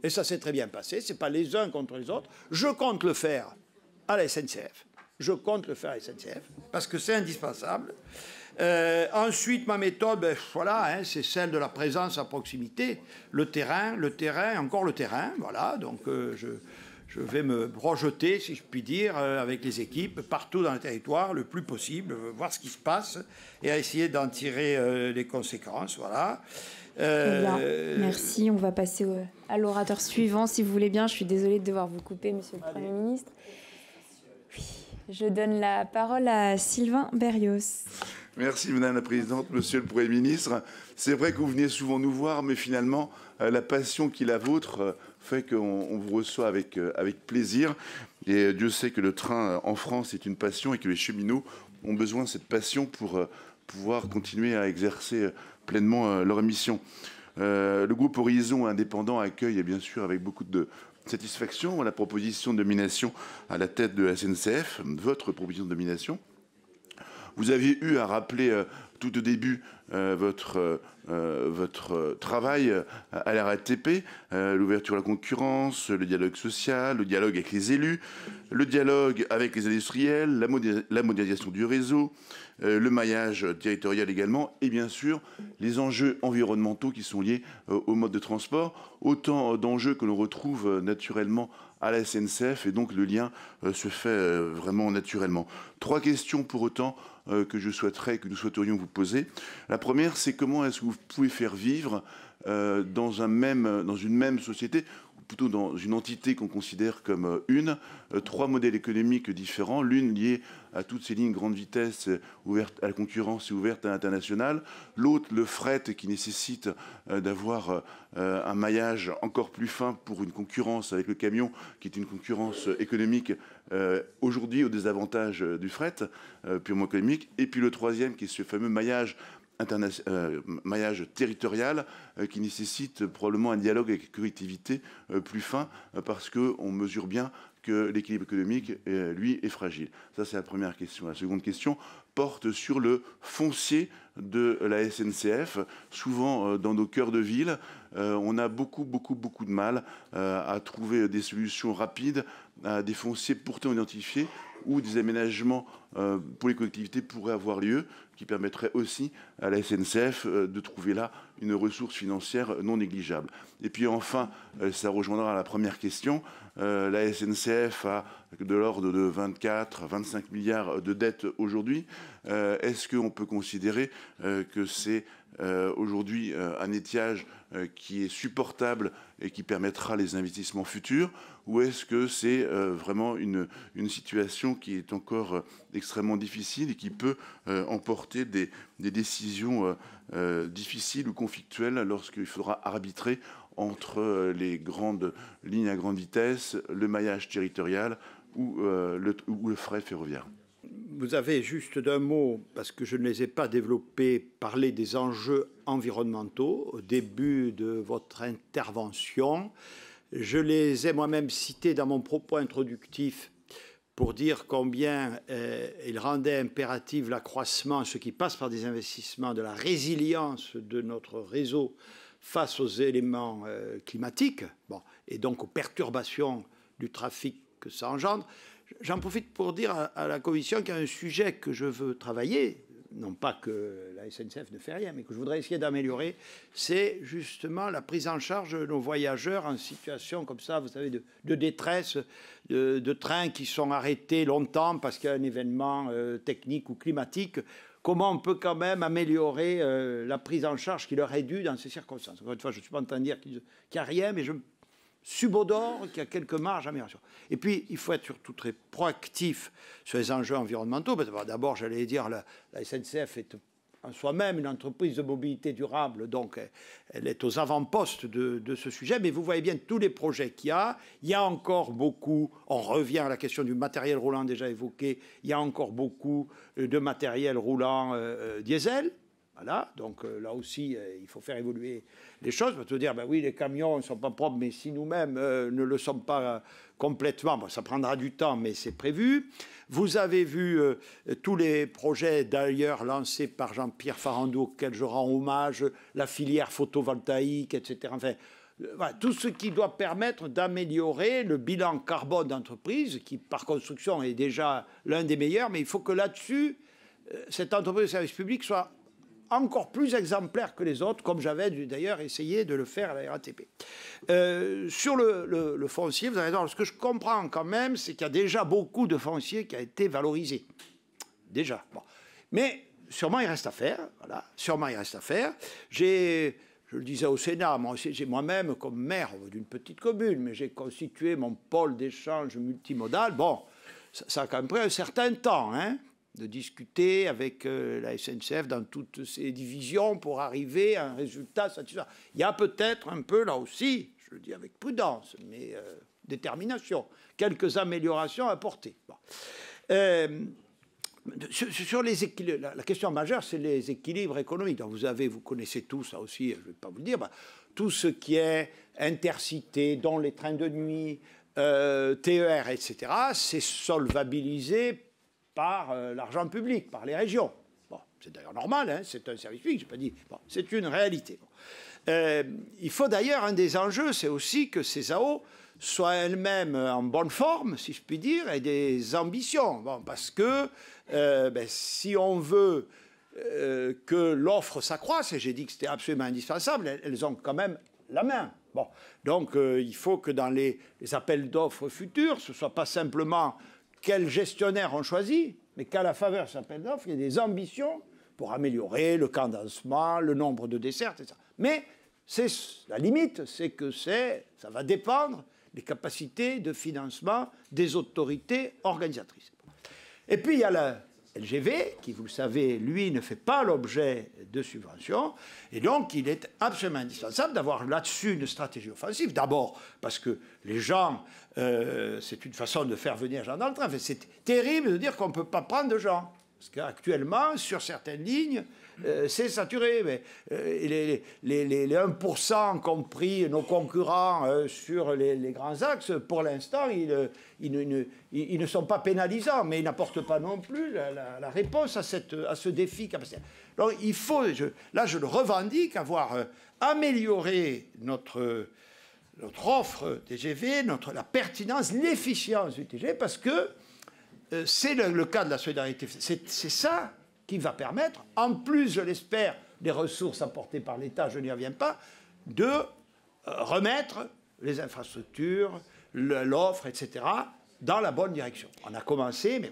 B: et ça s'est très bien passé. Ce n'est pas les uns contre les autres. Je compte le faire à la SNCF. Je compte le faire à la SNCF, parce que c'est indispensable. Ensuite, ma méthode, voilà, hein, c'est celle de la présence à proximité. Le terrain, encore le terrain, voilà. Donc, je vais me projeter, si je puis dire, avec les équipes, partout dans le territoire, le plus possible, voir ce qui se passe, et à essayer d'en tirer les conséquences, voilà.
C: Bien, merci. On va passer à l'orateur suivant, si vous voulez bien. Je suis désolée de devoir vous couper, Monsieur le Premier ministre. Oui. Je donne la parole à Sylvain Berrios.
K: Merci Madame la Présidente, Monsieur le Premier ministre. C'est vrai que vous venez souvent nous voir, mais finalement, la passion qui est la vôtre fait qu'on vous reçoit avec plaisir. Et Dieu sait que le train en France est une passion et que les cheminots ont besoin de cette passion pour pouvoir continuer à exercer pleinement leur mission. Le groupe Horizon Indépendant accueille bien sûr avec beaucoup de satisfaction la proposition de nomination à la tête de la SNCF, votre proposition de nomination. Vous aviez eu à rappeler tout au début votre travail à la RATP, l'ouverture à la concurrence, le dialogue social, le dialogue avec les élus, le dialogue avec les industriels, la modernisation du réseau, le maillage territorial également, et bien sûr les enjeux environnementaux qui sont liés au mode de transport, autant d'enjeux que l'on retrouve naturellement à la SNCF, et donc le lien se fait vraiment naturellement. 3 questions pour autant que nous souhaiterions vous poser. La première, c'est comment est-ce que vous pouvez faire vivre dans une même société, ou plutôt dans une entité qu'on considère comme trois modèles économiques différents, l'une liée à toutes ces lignes grande vitesse ouvertes à la concurrence et ouvertes à l'international, l'autre le fret qui nécessite d'avoir un maillage encore plus fin pour une concurrence avec le camion, qui est une concurrence économique aujourd'hui au désavantage du fret purement économique, et puis le troisième qui est ce fameux maillage territorial qui nécessite probablement un dialogue avec les collectivités plus fin parce qu'on mesure bien que l'équilibre économique, lui, est fragile. Ça, c'est la première question. La seconde question porte sur le foncier de la SNCF. Souvent, dans nos cœurs de ville, on a beaucoup de mal à trouver des solutions rapides à des fonciers pourtant identifiés où des aménagements pour les collectivités pourraient avoir lieu, qui permettraient aussi à la SNCF de trouver là une ressource financière non négligeable. Et puis enfin, ça rejoindra la première question, la SNCF a de l'ordre de 24-25 milliards de dettes aujourd'hui. Est-ce qu'on peut considérer que c'est aujourd'hui un étiage qui est supportable et qui permettra les investissements futurs, ou est-ce que c'est vraiment une situation qui est encore extrêmement difficile et qui peut emporter des décisions difficiles ou conflictuelles lorsqu'il faudra arbitrer entre les grandes lignes à grande vitesse, le maillage territorial ou le fret ferroviaire?
B: Vous avez juste d'un mot, parce que je ne les ai pas développés, parlé des enjeux environnementaux au début de votre intervention. Je les ai moi-même cités dans mon propos introductif pour dire combien il rendait impératif l'accroissement, ce qui passe par des investissements, de la résilience de notre réseau face aux éléments climatiques, bon, et donc aux perturbations du trafic que ça engendre. J'en profite pour dire à la Commission qu'il y a un sujet que je veux travailler, non pas que la SNCF ne fait rien, mais que je voudrais essayer d'améliorer, c'est justement la prise en charge de nos voyageurs en situation comme ça, vous savez, de détresse, de trains qui sont arrêtés longtemps parce qu'il y a un événement technique ou climatique. Comment on peut quand même améliorer la prise en charge qui leur est due dans ces circonstances? Encore une fois, je ne suis pas en train de dire qu'il n'y a rien, mais je subodore qu'il y a quelques marges d'amélioration. Et puis, il faut être surtout très proactif sur les enjeux environnementaux. D'abord, j'allais dire, la SNCF est en soi-même une entreprise de mobilité durable, donc elle est aux avant-postes de ce sujet. Mais vous voyez bien tous les projets qu'il y a. Il y a encore beaucoup, on revient à la question du matériel roulant déjà évoqué, il y a encore beaucoup de matériel roulant diesel. Voilà, donc là aussi, il faut faire évoluer les choses. On peut dire, ben oui, les camions ne sont pas propres, mais si nous-mêmes ne le sommes pas complètement, bon, ça prendra du temps, mais c'est prévu. Vous avez vu tous les projets d'ailleurs lancés par Jean-Pierre Farandou, auxquels je rends hommage, la filière photovoltaïque, etc. Enfin, voilà, tout ce qui doit permettre d'améliorer le bilan carbone d'entreprise, qui par construction est déjà l'un des meilleurs, mais il faut que là-dessus, cette entreprise de service public soit encore plus exemplaire que les autres, comme j'avais d'ailleurs essayé de le faire à la RATP. Sur le foncier, vous avez raison, ce que je comprends quand même, c'est qu'il y a déjà beaucoup de foncier qui a été valorisé. Déjà. Bon. Mais sûrement il reste à faire. Voilà. Sûrement il reste à faire. Je le disais au Sénat, j'ai moi-même, comme maire d'une petite commune, mais j'ai constitué mon pôle d'échange multimodal. Bon, ça a quand même pris un certain temps, hein, de discuter avec la SNCF dans toutes ses divisions pour arriver à un résultat satisfaisant. Il y a peut-être un peu, là aussi, je le dis avec prudence, mais détermination, quelques améliorations à apporter. Bon. Sur les équilibres, la question majeure, c'est les équilibres économiques. Donc vous connaissez tout ça aussi, je ne vais pas vous le dire, tout ce qui est intercité, dont les trains de nuit, TER, etc., c'est solvabilisé par l'argent public, par les régions. Bon, c'est d'ailleurs normal, hein, c'est un service public, je n'ai pas dit. Bon, c'est une réalité. Il faut d'ailleurs, un des enjeux, c'est aussi que ces AO soient elles-mêmes en bonne forme, si je puis dire, et des ambitions. Bon, parce que si on veut que l'offre s'accroisse, et j'ai dit que c'était absolument indispensable, elles ont quand même la main. Bon, donc il faut que dans les appels d'offres futurs, ce ne soit pas simplement quel gestionnaire on choisit, mais qu'à la faveur de cet appel d'offres, il y ait des ambitions pour améliorer le cadencement, le nombre de dessertes, etc. Mais la limite, c'est que ça va dépendre des capacités de financement des autorités organisatrices. Et puis il y a la LGV, qui, vous le savez, lui, ne fait pas l'objet de subventions. Et donc, il est absolument indispensable d'avoir là-dessus une stratégie offensive. D'abord, parce que les gens, c'est une façon de faire venir les gens dans le train. Enfin, c'est terrible de dire qu'on ne peut pas prendre de gens. Parce qu'actuellement, sur certaines lignes, c'est saturé. Mais, les 1% compris nos concurrents sur les grands axes, pour l'instant, ils ne sont pas pénalisants, mais ils n'apportent pas non plus la réponse à ce défi capacitaire. Donc il faut, là je le revendique, avoir amélioré notre offre TGV, la pertinence, l'efficience du TGV, parce que c'est le cas de la solidarité. C'est ça qui va permettre, en plus, je l'espère, des ressources apportées par l'État, je n'y reviens pas, de remettre les infrastructures, l'offre, etc., dans la bonne direction. On a commencé, mais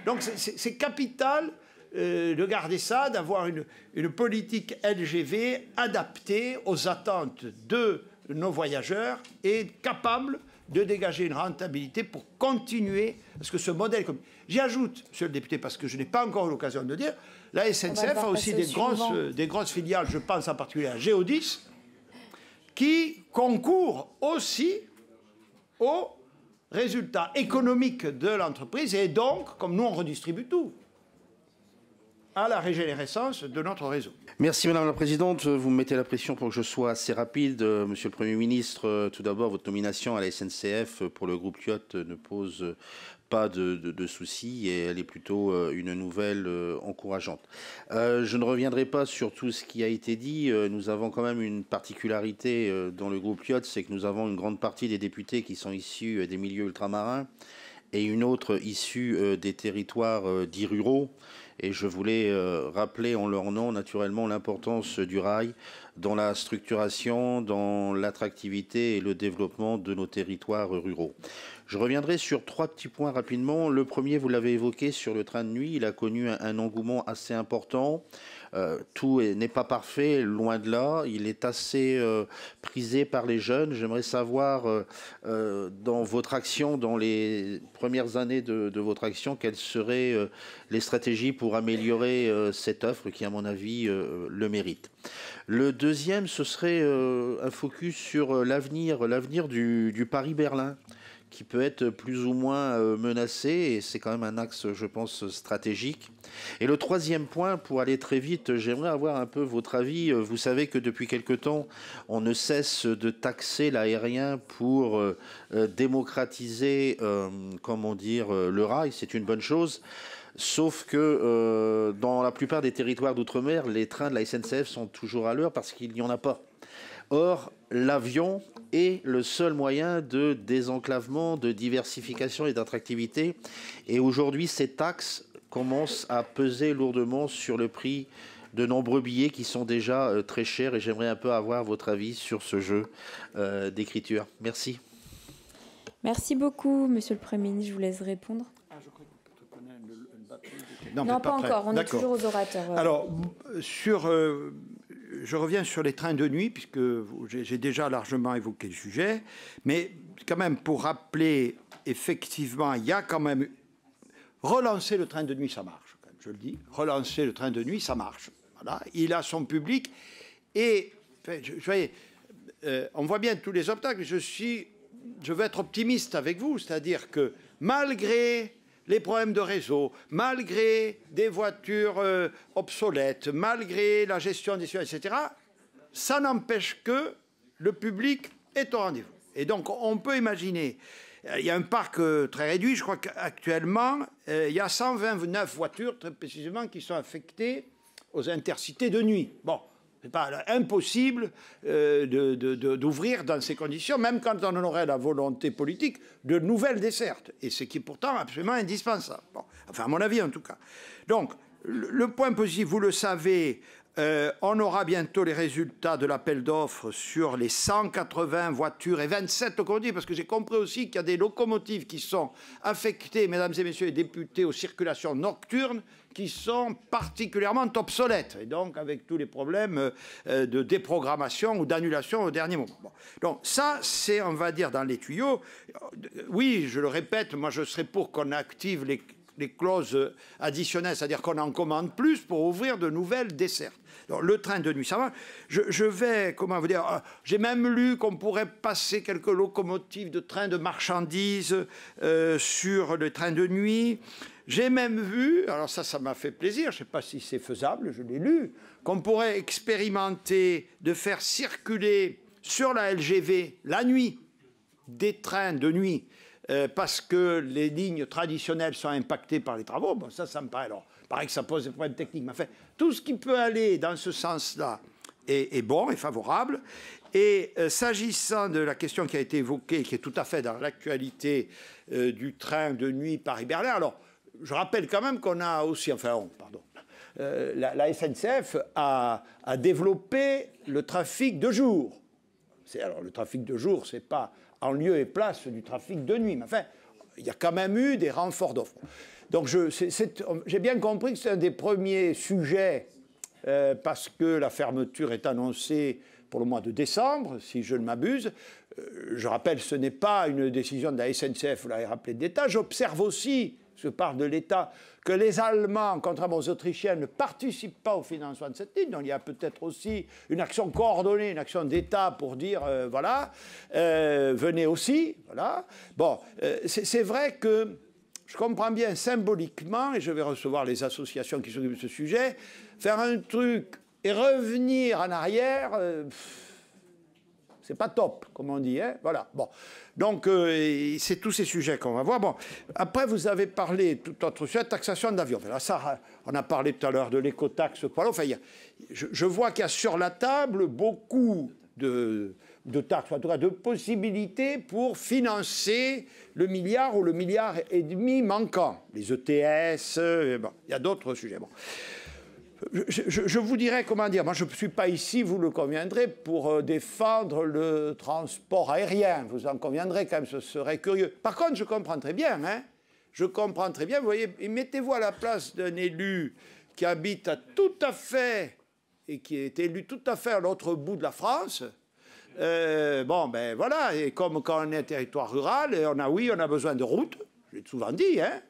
B: donc c'est capital de garder ça, d'avoir une politique LGV adaptée aux attentes de nos voyageurs et capable de dégager une rentabilité pour continuer, parce que ce modèle... J'y ajoute, monsieur le député, parce que je n'ai pas encore eu l'occasion de le dire, la SNCF a aussi des grosses filiales, je pense en particulier à Géodis, qui concourent aussi aux résultats économiques de l'entreprise, et donc, comme nous on redistribue tout, à la régénérescence de notre réseau.
L: Merci Madame la Présidente. Vous me mettez la pression pour que je sois assez rapide. Monsieur le Premier ministre, tout d'abord, votre nomination à la SNCF pour le groupe Lyot ne pose pas de soucis et elle est plutôt une nouvelle encourageante. Je ne reviendrai pas sur tout ce qui a été dit. Nous avons quand même une particularité dans le groupe Lyot, c'est que nous avons une grande partie des députés qui sont issus des milieux ultramarins et une autre issue des territoires dits ruraux. Et je voulais rappeler en leur nom, naturellement, l'importance du rail dans la structuration, dans l'attractivité et le développement de nos territoires ruraux. Je reviendrai sur 3 petits points rapidement. Le premier, vous l'avez évoqué, sur le train de nuit. Il a connu un engouement assez important. Tout n'est pas parfait, loin de là. Il est assez prisé par les jeunes. J'aimerais savoir, dans votre action, dans les premières années de votre action, quelles seraient les stratégies pour améliorer cette offre qui, à mon avis, le mérite. Le deuxième, ce serait un focus sur l'avenir du Paris-Berlin, qui peut être plus ou moins menacé, et c'est quand même un axe, je pense, stratégique. Et le troisième point, pour aller très vite, j'aimerais avoir un peu votre avis. Vous savez que depuis quelque temps, on ne cesse de taxer l'aérien pour démocratiser, comment dire, le rail, c'est une bonne chose. Sauf que dans la plupart des territoires d'outre-mer, les trains de la SNCF sont toujours à l'heure parce qu'il n'y en a pas. Or, l'avion est le seul moyen de désenclavement, de diversification et d'attractivité. Et aujourd'hui, ces taxes commencent à peser lourdement sur le prix de nombreux billets qui sont déjà très chers. Et j'aimerais un peu avoir votre avis sur ce jeu d'écriture. Merci.
C: Merci beaucoup, Monsieur le Premier ministre. Je vous laisse répondre. Non, pas encore. On est toujours aux orateurs.
B: Alors, je reviens sur les trains de nuit, puisque j'ai déjà largement évoqué le sujet, mais quand même pour rappeler, effectivement, il y a quand même... Relancer le train de nuit, ça marche, je le dis. Relancer le train de nuit, ça marche. Voilà. Il a son public, et on voit bien tous les obstacles. Je veux être optimiste avec vous, c'est-à-dire que malgré les problèmes de réseau, malgré des voitures obsolètes, malgré la gestion des situations, etc., ça n'empêche que le public est au rendez-vous. Et donc, on peut imaginer il y a un parc très réduit. Je crois qu'actuellement, il y a 129 voitures, très précisément, qui sont affectées aux intercités de nuit. Bon, c'est pas impossible d'ouvrir dans ces conditions, même quand on en aurait la volonté politique, de nouvelles dessertes. Et ce qui est pourtant absolument indispensable. Bon, enfin, à mon avis, en tout cas. Donc, le point positif, vous le savez, on aura bientôt les résultats de l'appel d'offres sur les 180 voitures et 27 locomotives, parce que j'ai compris aussi qu'il y a des locomotives qui sont affectées, mesdames et messieurs les députés, aux circulations nocturnes, qui sont particulièrement obsolètes, et donc avec tous les problèmes de déprogrammation ou d'annulation au dernier moment. Bon. Donc ça, c'est, on va dire, dans les tuyaux. Oui, je le répète, moi je serais pour qu'on active les clauses additionnelles, c'est-à-dire qu'on en commande plus pour ouvrir de nouvelles dessertes. Alors, le train de nuit, ça va. Je vais, comment vous dire, j'ai même lu qu'on pourrait passer quelques locomotives de trains de marchandises sur le train de nuit. J'ai même vu, alors ça m'a fait plaisir, je ne sais pas si c'est faisable, je l'ai lu, qu'on pourrait expérimenter de faire circuler sur la LGV la nuit des trains de nuit. Parce que les lignes traditionnelles sont impactées par les travaux. Bon, ça me paraît. Alors, paraît que ça pose des problèmes techniques. Mais enfin, tout ce qui peut aller dans ce sens-là est bon, est favorable. Et s'agissant de la question qui a été évoquée, qui est tout à fait dans l'actualité du train de nuit Paris-Berlin, alors, je rappelle quand même qu'on a aussi, la SNCF a développé le trafic de jour. Alors, le trafic de jour, c'est pas en lieu et place du trafic de nuit. Mais enfin, il y a quand même eu des renforts d'offres. Donc j'ai bien compris que c'est un des premiers sujets, parce que la fermeture est annoncée pour le mois de décembre, si je ne m'abuse. Je rappelle, ce n'est pas une décision de la SNCF, vous l'avez rappelé, d'État. J'observe aussi, je parle de l'État, que les Allemands, contrairement aux Autrichiens, ne participent pas au financement de cette ligne. Donc il y a peut-être aussi une action coordonnée, une action d'État pour dire, voilà, venez aussi, voilà. Bon, c'est vrai que je comprends bien symboliquement, et je vais recevoir les associations qui s'occupent de ce sujet, faire un truc et revenir en arrière, c'est pas top, comme on dit, hein, voilà. Bon. Donc, c'est tous ces sujets qu'on va voir. Bon, après, vous avez parlé, tout autre sujet, taxation d'avions. Là, ça, on a parlé tout à l'heure de l'écotaxe. Enfin, je vois qu'il y a sur la table beaucoup de taxes, en tout cas de possibilités pour financer le milliard ou le milliard et demi manquant. Les ETS, bon, il y a d'autres sujets. Bon. Je vous dirais, comment dire, moi je ne suis pas ici, vous le conviendrez, pour défendre le transport aérien. Vous en conviendrez quand même, ce serait curieux. Par contre, je comprends très bien, hein, je comprends très bien, vous voyez, mettez-vous à la place d'un élu qui habite tout à fait, et qui est élu tout à fait à l'autre bout de la France. Bon, ben voilà, et comme quand on est un territoire rural, et on a besoin de routes, je l'ai souvent dit, hein,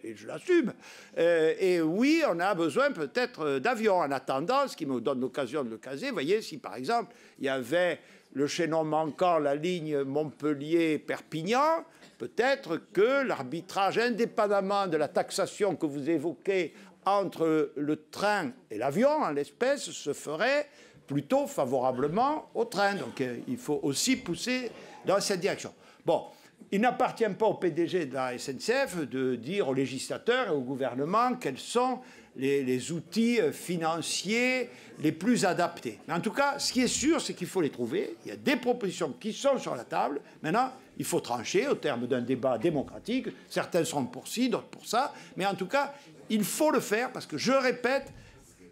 B: et je l'assume. Et oui, on a besoin peut-être d'avions. En attendant, ce qui me donne l'occasion de le caser, vous voyez, si par exemple, il y avait le chaînon manquant, la ligne Montpellier-Perpignan, peut-être que l'arbitrage, indépendamment de la taxation que vous évoquez entre le train et l'avion, en l'espèce, se ferait plutôt favorablement au train. Donc il faut aussi pousser dans cette direction. Bon. Il n'appartient pas au PDG de la SNCF de dire aux législateurs et au gouvernement quels sont les outils financiers les plus adaptés. Mais en tout cas, ce qui est sûr, c'est qu'il faut les trouver. Il y a des propositions qui sont sur la table. Maintenant, il faut trancher au terme d'un débat démocratique. Certains seront pour ci, d'autres pour ça. Mais en tout cas, il faut le faire parce que, je répète,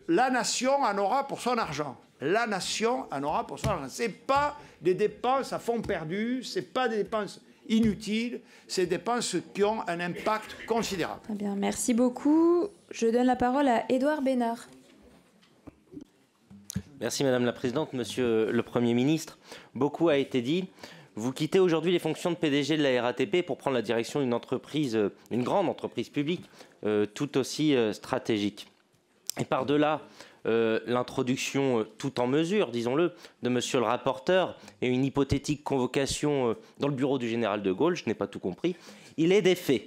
B: la nation en aura pour son argent. La nation en aura pour son argent. Ce n'est pas des dépenses à fond perdu, ce n'est pas des dépenses inutiles, c'est des dépenses qui ont un impact considérable.
C: Très bien, merci beaucoup. Je donne la parole à Édouard Bénard.
M: Merci Madame la Présidente, Monsieur le Premier ministre. Beaucoup a été dit. Vous quittez aujourd'hui les fonctions de PDG de la RATP pour prendre la direction d'une entreprise, une grande entreprise publique, tout aussi stratégique. Et par-delà l'introduction tout en mesure, disons-le, de monsieur le rapporteur et une hypothétique convocation dans le bureau du général de Gaulle, je n'ai pas tout compris, il est des faits.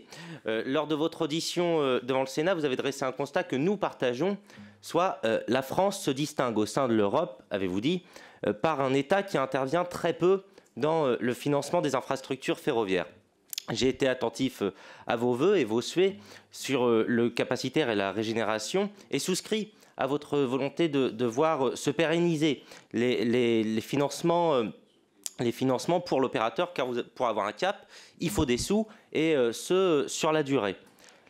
M: Lors de votre audition devant le Sénat, vous avez dressé un constat que nous partageons, soit la France se distingue au sein de l'Europe, avez-vous dit, par un État qui intervient très peu dans le financement des infrastructures ferroviaires. j'ai été attentif à vos vœux et vos souhaits sur le capacitaire et la régénération et souscrit à votre volonté de voir se pérenniser les financements pour l'opérateur, car pour avoir un cap, il faut des sous, et ce, sur la durée.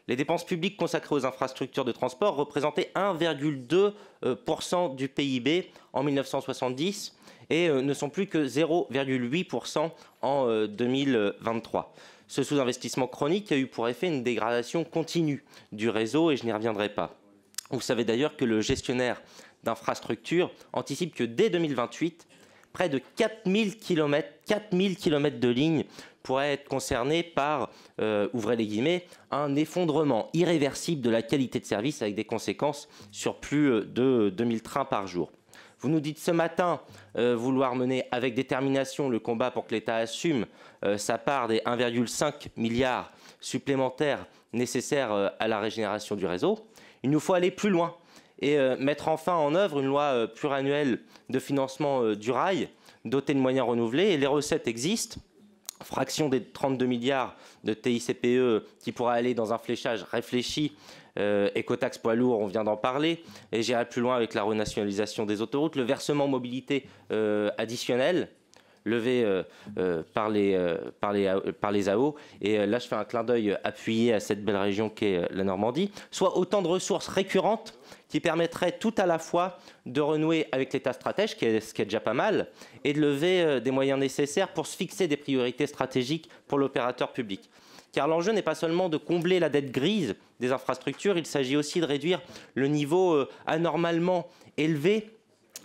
M: Les dépenses publiques consacrées aux infrastructures de transport représentaient 1,2% du PIB en 1970 et ne sont plus que 0,8% en 2023. Ce sous-investissement chronique a eu pour effet une dégradation continue du réseau et je n'y reviendrai pas. Vous savez d'ailleurs que le gestionnaire d'infrastructures anticipe que dès 2028, près de 4000 km de lignes pourraient être concernés par, ouvrez les guillemets, un effondrement irréversible de la qualité de service avec des conséquences sur plus de 2000 trains par jour. Vous nous dites ce matin vouloir mener avec détermination le combat pour que l'État assume sa part des 1,5 milliard supplémentaires nécessaires à la régénération du réseau. Il nous faut aller plus loin et mettre enfin en œuvre une loi pluriannuelle de financement du rail, dotée de moyens renouvelés. Et les recettes existent. Fraction des 32 milliards de TICPE qui pourra aller dans un fléchage réfléchi. Écotaxe poids lourd, on vient d'en parler. Et j'irai plus loin avec la renationalisation des autoroutes. Le versement mobilité additionnel levé par les AO. Et là, je fais un clin d'œil appuyé à cette belle région qu'est la Normandie. Soit autant de ressources récurrentes qui permettraient tout à la fois de renouer avec l'État stratège, ce qui est déjà pas mal, et de lever des moyens nécessaires pour se fixer des priorités stratégiques pour l'opérateur public. Car l'enjeu n'est pas seulement de combler la dette grise des infrastructures, il s'agit aussi de réduire le niveau anormalement élevé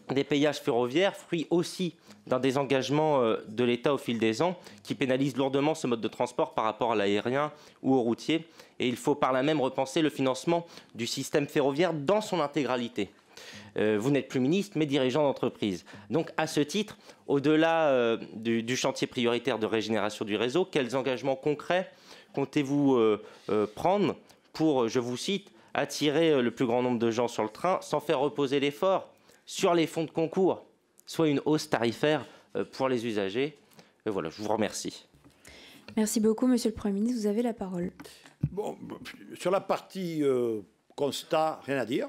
M: des péages ferroviaires, fruit aussi d'un désengagement de l'État au fil des ans qui pénalise lourdement ce mode de transport par rapport à l'aérien ou au routier. Et il faut par là même repenser le financement du système ferroviaire dans son intégralité. Vous n'êtes plus ministre, mais dirigeant d'entreprise. Donc, à ce titre, au-delà du chantier prioritaire de régénération du réseau, quels engagements concrets comptez-vous prendre pour, je vous cite, attirer le plus grand nombre de gens sur le train sans faire reposer l'effort sur les fonds de concours, soit une hausse tarifaire pour les usagers? Voilà, je vous remercie.
C: Merci beaucoup, Monsieur le Premier ministre. Vous avez la parole.
B: Bon, sur la partie constat, rien à dire.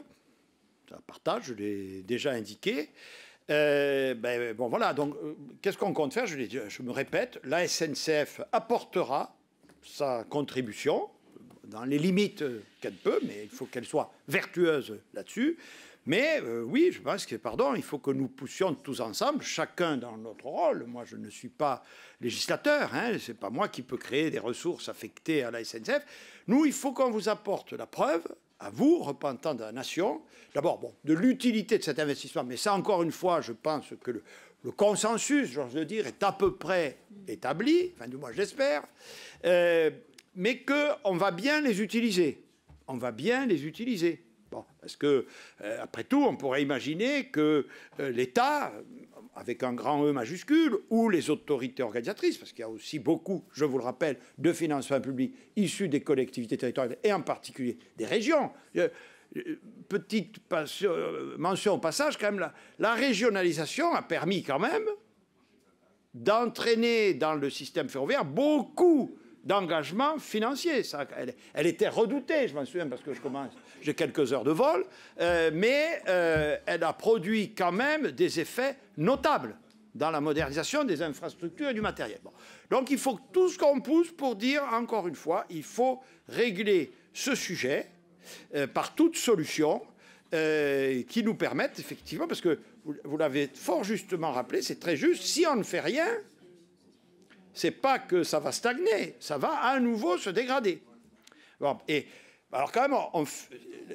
B: Ça partage, je l'ai déjà indiqué. Bon, voilà, donc, qu'est-ce qu'on compte faire? Je me répète, la SNCF apportera sa contribution dans les limites qu'elle peut, mais il faut qu'elle soit vertueuse là-dessus. Mais oui, je pense que, il faut que nous poussions tous ensemble, chacun dans notre rôle. Moi, je ne suis pas législateur, hein, ce n'est pas moi qui peux créer des ressources affectées à la SNCF. Nous, il faut qu'on vous apporte la preuve, à vous, représentants de la nation, d'abord de l'utilité de cet investissement. Mais ça, encore une fois, je pense que le consensus, j'ose le dire, est à peu près établi, enfin, du moins, j'espère, mais qu'on va bien les utiliser. On va bien les utiliser. Bon, parce que, après tout, on pourrait imaginer que l'État, avec un grand E majuscule, ou les autorités organisatrices, parce qu'il y a aussi beaucoup, je vous le rappelle, de financement public issus des collectivités territoriales, et en particulier des régions. Petite mention au passage, quand même, la régionalisation a permis quand même d'entraîner dans le système ferroviaire beaucoup d'engagement financier. Ça, elle était redoutée, je m'en souviens, parce que j'ai quelques heures de vol, mais elle a produit quand même des effets notables dans la modernisation des infrastructures et du matériel. Bon. Donc il faut tout ce qu'on pousse pour dire, encore une fois, il faut régler ce sujet par toute solution qui nous permette, effectivement, parce que vous l'avez fort justement rappelé, c'est très juste, si on ne fait rien, c'est pas que ça va stagner, ça va à nouveau se dégrader. Bon, et alors quand même,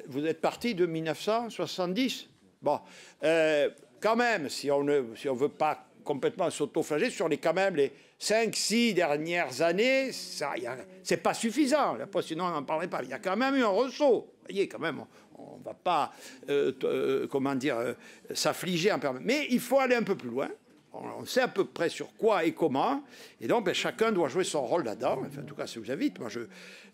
B: vous êtes parti de 1970. Bon, quand même, si on ne veut pas complètement s'autoflageller sur quand même les 5-6 dernières années, c'est pas suffisant. Sinon, on n'en parlerait pas. Il y a quand même eu un ressaut. Vous voyez, quand même, on ne va pas, s'affliger en permanence. Mais il faut aller un peu plus loin. On sait à peu près sur quoi et comment, et donc chacun doit jouer son rôle là-dedans. Enfin, en tout cas, je vous invite.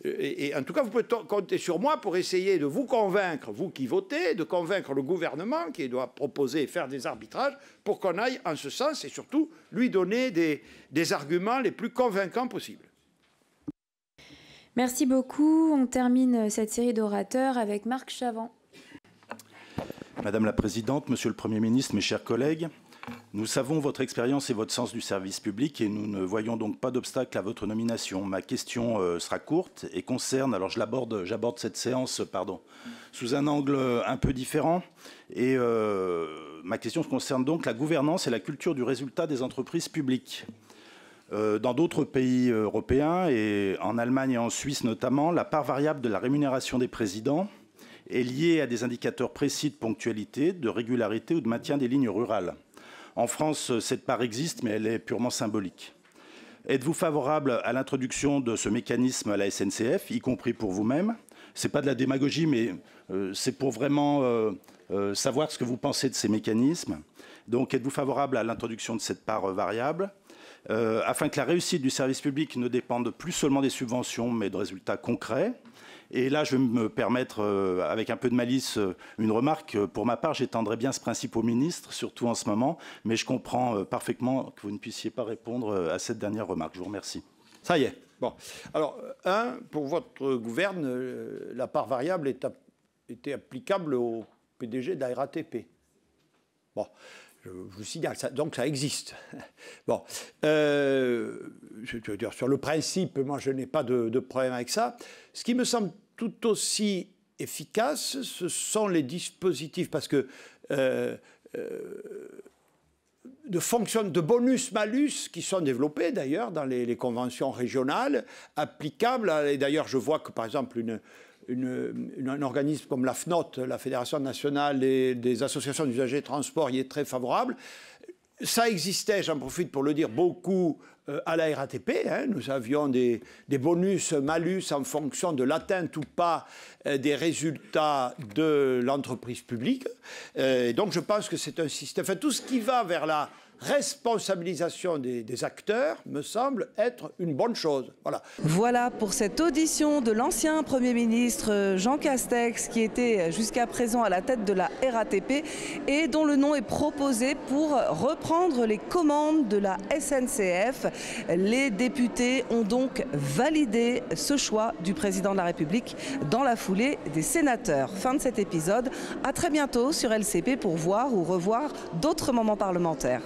B: Et en tout cas, vous pouvez compter sur moi pour essayer de vous convaincre, vous qui votez, de convaincre le gouvernement qui doit proposer et faire des arbitrages pour qu'on aille en ce sens et surtout lui donner des arguments les plus convaincants possibles.
C: Merci beaucoup. On termine cette série d'orateurs avec Marc Chavant.
N: Madame la Présidente, Monsieur le Premier ministre, mes chers collègues, nous savons votre expérience et votre sens du service public et nous ne voyons donc pas d'obstacle à votre nomination. Ma question sera courte et concerne, alors j'aborde cette séance sous un angle un peu différent. Et ma question concerne donc la gouvernance et la culture du résultat des entreprises publiques. Dans d'autres pays européens, et en Allemagne et en Suisse notamment, la part variable de la rémunération des présidents est liée à des indicateurs précis de ponctualité, de régularité ou de maintien des lignes rurales. En France, cette part existe, mais elle est purement symbolique. Êtes-vous favorable à l'introduction de ce mécanisme à la SNCF, y compris pour vous-même? Ce n'est pas de la démagogie, mais c'est pour vraiment savoir ce que vous pensez de ces mécanismes. Donc, êtes-vous favorable à l'introduction de cette part variable afin que la réussite du service public ne dépende plus seulement des subventions, mais de résultats concrets? Et là, je vais me permettre, avec un peu de malice, une remarque. Pour ma part, j'étendrai bien ce principe au ministre, surtout en ce moment, mais je comprends parfaitement que vous ne puissiez pas répondre à cette dernière remarque. Je vous remercie.
B: Ça y est. Bon. Alors, pour votre gouverne, la part variable était applicable au PDG de la RATP. Bon. Je vous signale, donc ça existe. Bon, je veux dire, sur le principe, moi je n'ai pas de problème avec ça. Ce qui me semble tout aussi efficace, ce sont les dispositifs, parce que de bonus-malus qui sont développés d'ailleurs dans les conventions régionales, applicables, et d'ailleurs je vois que par exemple un organisme comme la FNOT, la Fédération nationale des associations d'usagers de transport, y est très favorable. Ça existait, j'en profite pour le dire, beaucoup à la RATP. Nous avions des bonus-malus en fonction de l'atteinte ou pas des résultats de l'entreprise publique. Donc je pense que c'est un système... Enfin, tout ce qui va vers la responsabilisation des acteurs me semble être une bonne chose.
A: Voilà pour cette audition de l'ancien Premier ministre Jean Castex, qui était jusqu'à présent à la tête de la RATP et dont le nom est proposé pour reprendre les commandes de la SNCF. Les députés ont donc validé ce choix du président de la République dans la foulée des sénateurs. Fin de cet épisode. À très bientôt sur LCP pour voir ou revoir d'autres moments parlementaires.